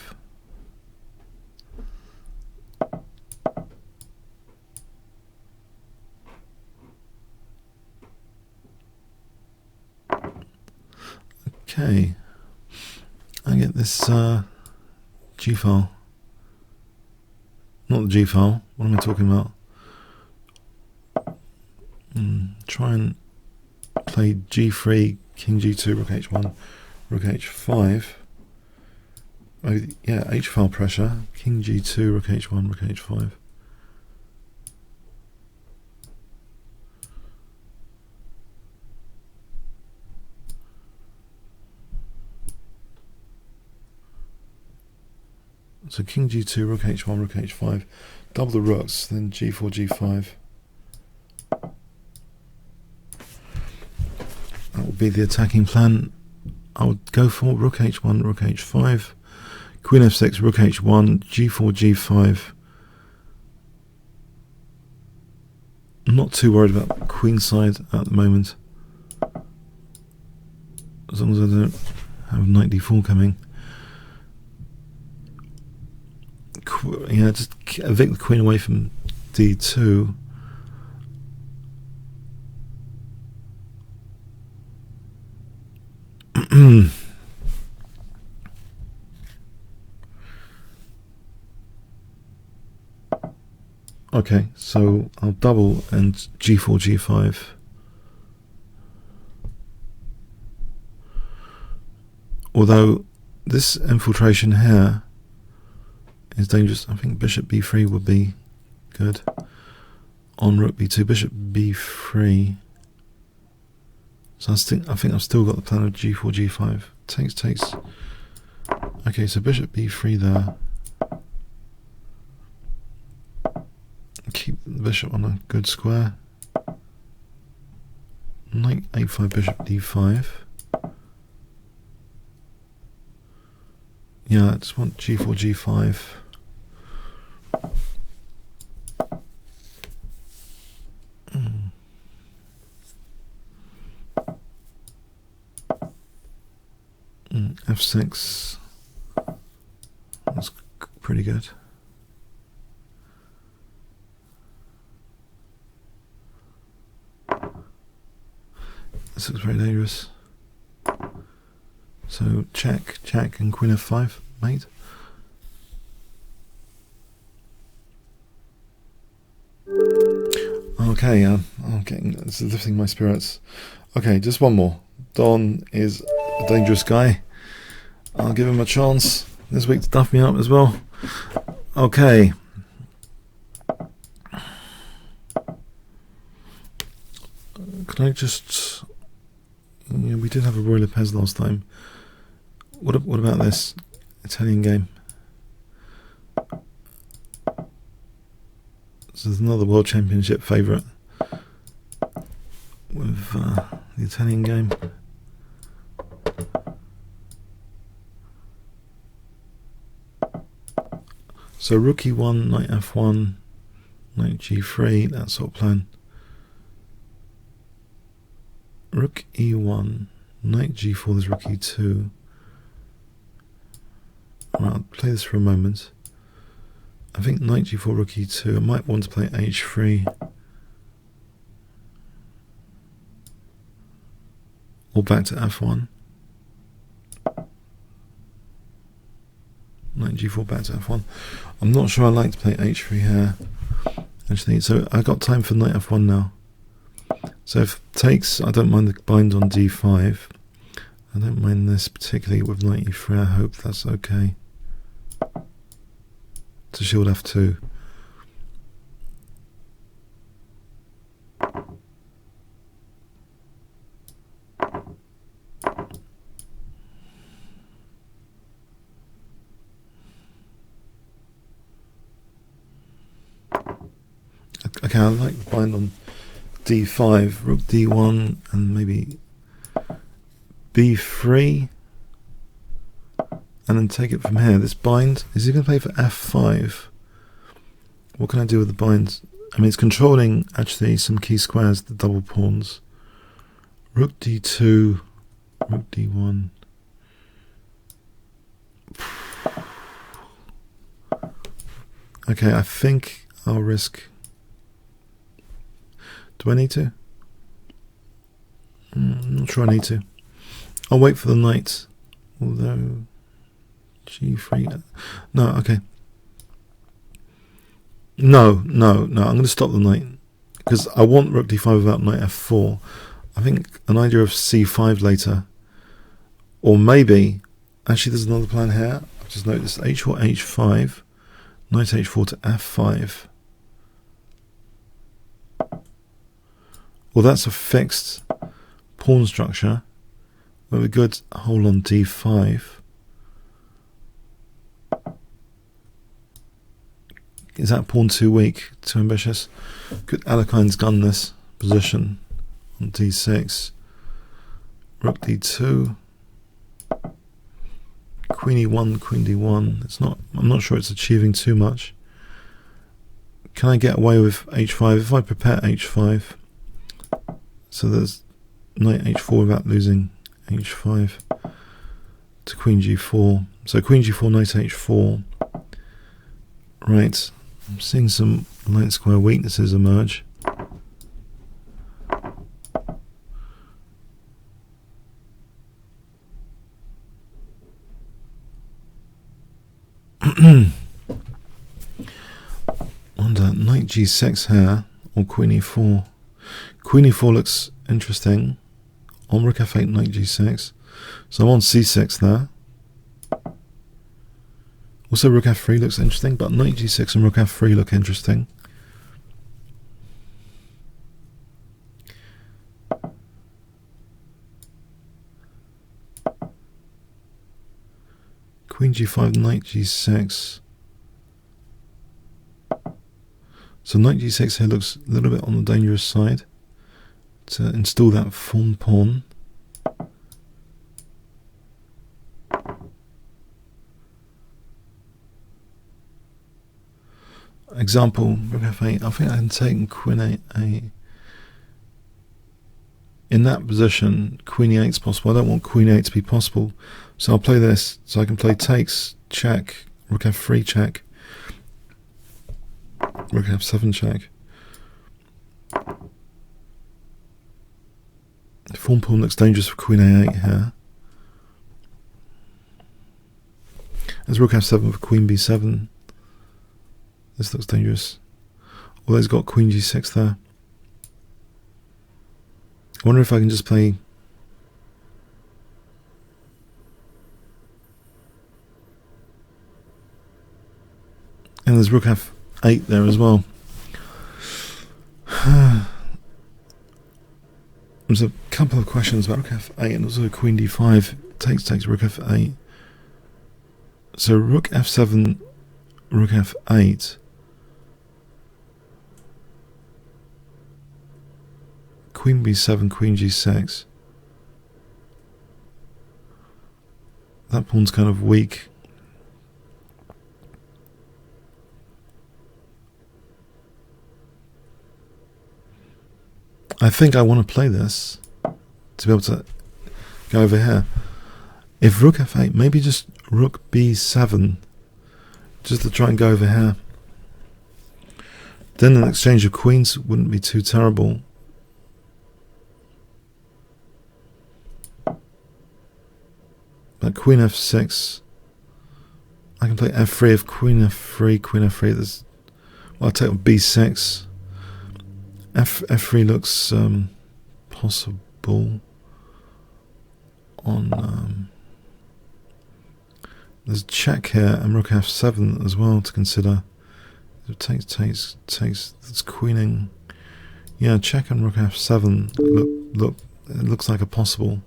Okay. I get this G file. Not the G file. What am I talking about? Try and play G3, King G2, Rook H1, Rook H5. Oh, yeah, H file pressure. King G2, Rook H1, Rook H5. So King G2, Rook H1, Rook H5. Double the rooks, then G4, G5. That would be the attacking plan. I would go for Rook H1, Rook H5. Queen F6, Rook H1, G4, G5. I'm not too worried about the queen side at the moment, as long as I don't have knight d4 coming. Yeah, just evict the queen away from d2. Okay, so I'll double and G4, G5. Although this infiltration here is dangerous. I think bishop b3 would be good. On rook b2, bishop b3. So I think I've still got the plan of g4, g5. Takes. Okay, so bishop b3 there. Keep the bishop on a good square. Knight a5, bishop d5. Yeah, I just want g4, g5. F6. That's pretty good. This looks very dangerous. So check, and queen f5, mate. Okay, I'm getting, this is lifting my spirits. Okay, just one more. Don is a dangerous guy. I'll give him a chance this week to duff me up as well. Okay. Can I just... Yeah, we did have a Roy Lopez last time. What about this Italian game? So there's another World Championship favourite with the Italian game. So rook e1, knight f1, knight g3, that sort of plan. Rook e1, knight g4, there's rook e2. Right, I'll play this for a moment. I think knight g4, rook e2. I might want to play h3. Or back to f1. Knight g4, back to f1. I'm not sure I like to play h3 here, actually. So I got time for knight f1 now. So if it takes, I don't mind the bind on d5. I don't mind this particularly with knight e3. I hope that's okay. To shield f2. Okay, I like the bind on d5, rook d1, and maybe b3, and then take it from here. This bind, is he going to play for f5? What can I do with the binds? I mean, it's controlling actually some key squares, the double pawns. Rook d2, rook d1. Okay, I think I'll risk. Do I need to? I'm not sure I need to. I'll wait for the knight. Although g3. No, okay. No. I'm going to stop the knight because I want rook d5 without knight f4. I think an idea of c5 later, or maybe actually there's another plan here. I've just noticed h4, h5, knight h4 to f5. Well, that's a fixed pawn structure. Where we could hold on d5. Is that pawn too weak, too ambitious? Could Alekhine's gun this position on d6? Rook d2. Queen e1, queen d1. It's not. I'm not sure it's achieving too much. Can I get away with h5 if I prepare h5? So there's knight h4 without losing h5 to queen g4. So queen g4, knight h4. Right. I'm seeing some light square weaknesses emerge. Wonder, knight g6 here, or queen e4. Queen e4 looks interesting. On rook f8, knight g6. So I'm on c6 there. Also rook f3 looks interesting, but knight g6 and rook f3 look interesting. Queen g5, knight g6. So knight g6 here looks a little bit on the dangerous side to install that form pawn. Example, rook f8. I think I can take queen a8. In that position, queen e8 is possible. I don't want queen e8 to be possible, so I'll play this. So I can play takes, check, rook f3 check, rook f7 check. The form pawn looks dangerous for queen a8 here. There's rook f7 for queen b7. This looks dangerous. Although he's got queen g6 there. I wonder if I can just play. And there's rook f8 there as well. There's a couple of questions about rook f8 and also queen d5. Takes rook f8. So rook f7, rook f8. Queen b7, queen g6. That pawn's kind of weak. I think I want to play this to be able to go over here. If rook f8, maybe just rook b7, just to try and go over here. Then an exchange of queens wouldn't be too terrible. But queen f6, I can play f3 if queen f3, there's, well, I'll take on b6. F3 looks possible on, there's check here and rook f7 as well to consider. It takes, it's queening. Yeah, check and rook f7 look, it looks like a possible.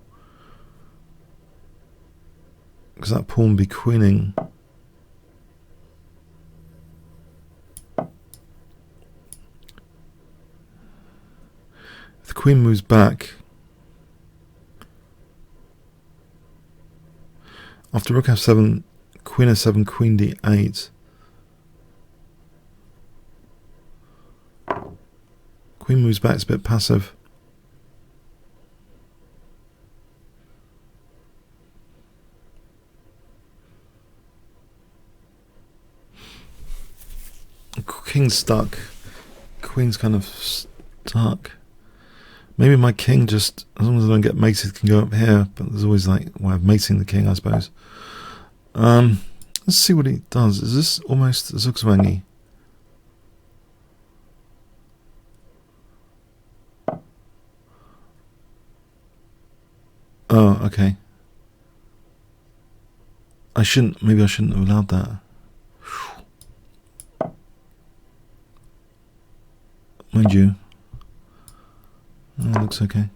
Because that pawn be queening. queen moves back. After rook f7, queen f7, queen d8. Queen moves back, it's a bit passive. King's stuck. Queen's kind of stuck. Maybe my king just, as long as I don't get mated, can go up here. But there's always like way of mating the king, I suppose. Let's see what he does. Is this almost Zugzwangi? Oh, okay. Maybe I shouldn't have allowed that. Mind you, it looks okay.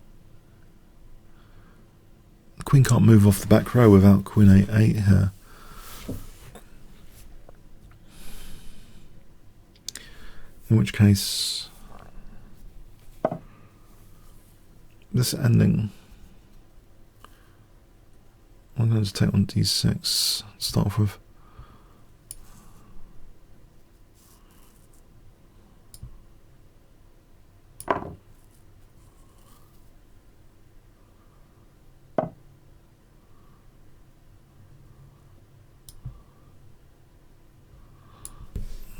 The queen can't move off the back row without queen a8 here. In which case, this ending, I'm going to take on d6 to start off with.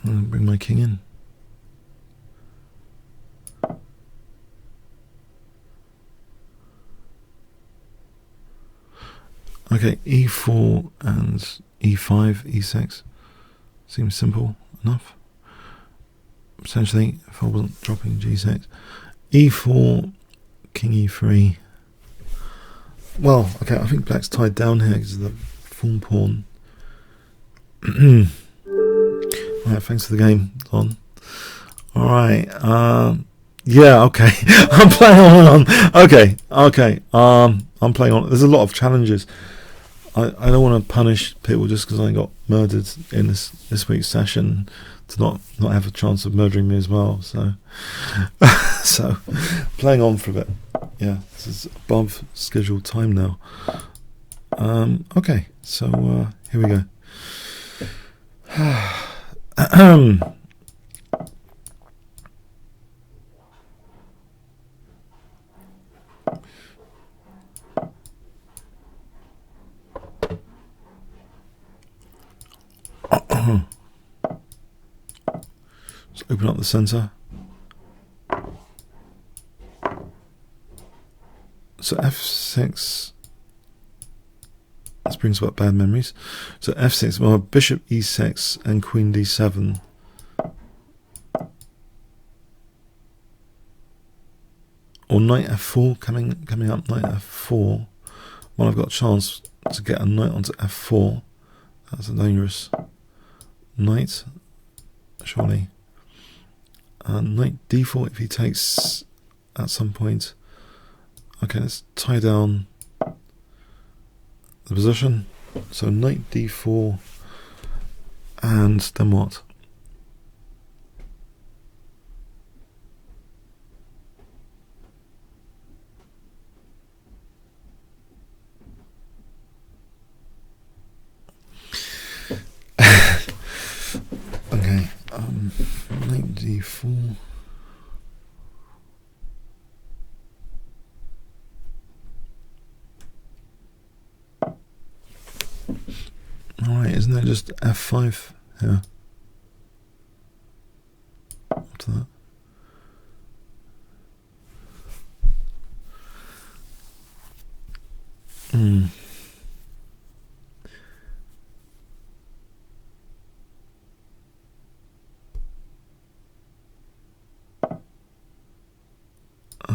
And bring my king in. Okay, e4 and e5, e6 seems simple enough. Potentially, if I wasn't dropping g6, e4, king e3. Well, okay, I think black's tied down here because of the pawn pawn. Alright, thanks for the game, Don. Alright, yeah, okay. I'm playing on. Okay. I'm playing on. There's a lot of challenges. I don't want to punish people just because I got murdered in this week's session to not have a chance of murdering me as well. So, so playing on for a bit. Yeah, this is above scheduled time now. Okay, so here we go. Let's open up the center. So f6. This brings back bad memories. So f6, well, bishop e6 and queen d7. Or knight f4 coming up, knight f4. Well, I've got a chance to get a knight onto f4. That's a dangerous knight, surely. Knight d4 if he takes at some point. Okay, let's tie down the position. So knight d4, and then what? Okay, knight d4. Alright, isn't that just f5 here? After that.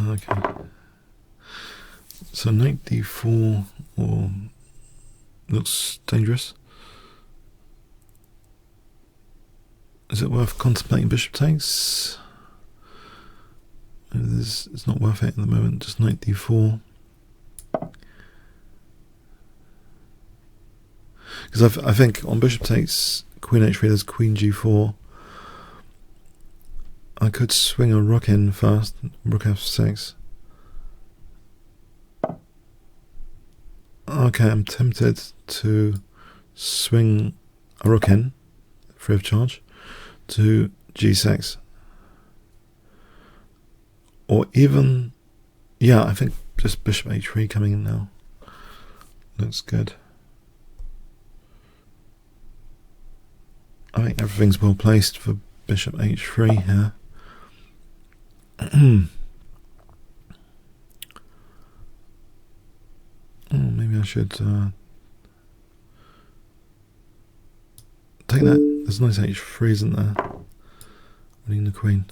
Okay. So knight d4 or looks dangerous. Is it worth contemplating bishop takes? It's not worth it at the moment, just knight d4. Because I think on bishop takes, queen h3, there's queen g4. I could swing a rook in first, rook f6. Okay, I'm tempted to swing a rook in, free of charge, to g6. Or even, yeah, I think just bishop h3 coming in now. Looks good. I think everything's well placed for bishop h3 here. Oh, maybe I should take that. There's a nice h3, isn't there? Winning the queen.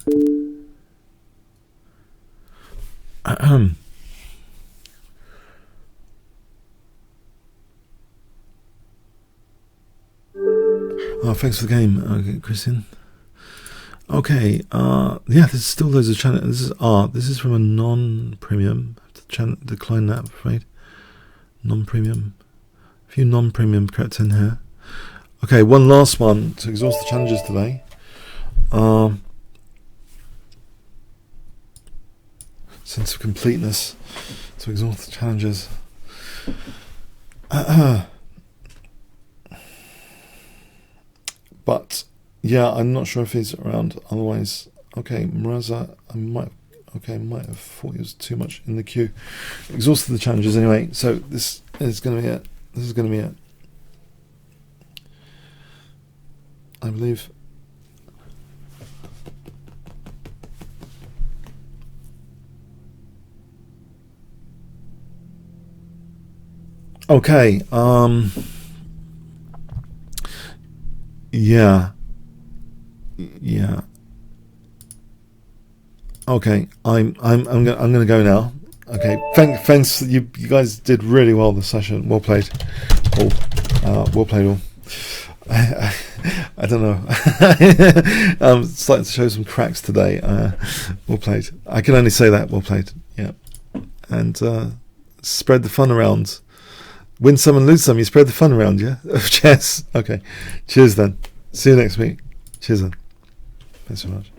Oh, thanks for the game, okay, Christian. Okay, yeah, there's still loads of channel. This is from a non-premium. I have to decline that, I'm afraid. Non-premium. A few non-premium credits in here. Okay, one last one to exhaust the challenges today. Sense of completeness to exhaust the challenges. But yeah, I'm not sure if he's around. Otherwise, okay, Muraza, I might have thought he was too much in the queue. Exhausted the challenges anyway. So this is going to be it. This is going to be it. I believe. Okay. Yeah. Okay. I'm gonna go now. Okay. Thanks. You guys did really well this session. Well played. Well played all. I don't know. I'm starting to show some cracks today. Well played. I can only say that. Well played. Yeah. And spread the fun around. Win some and lose some. You spread the fun around, yeah? Of chess. Okay. Cheers then. See you next week. Cheers then. Thanks so much.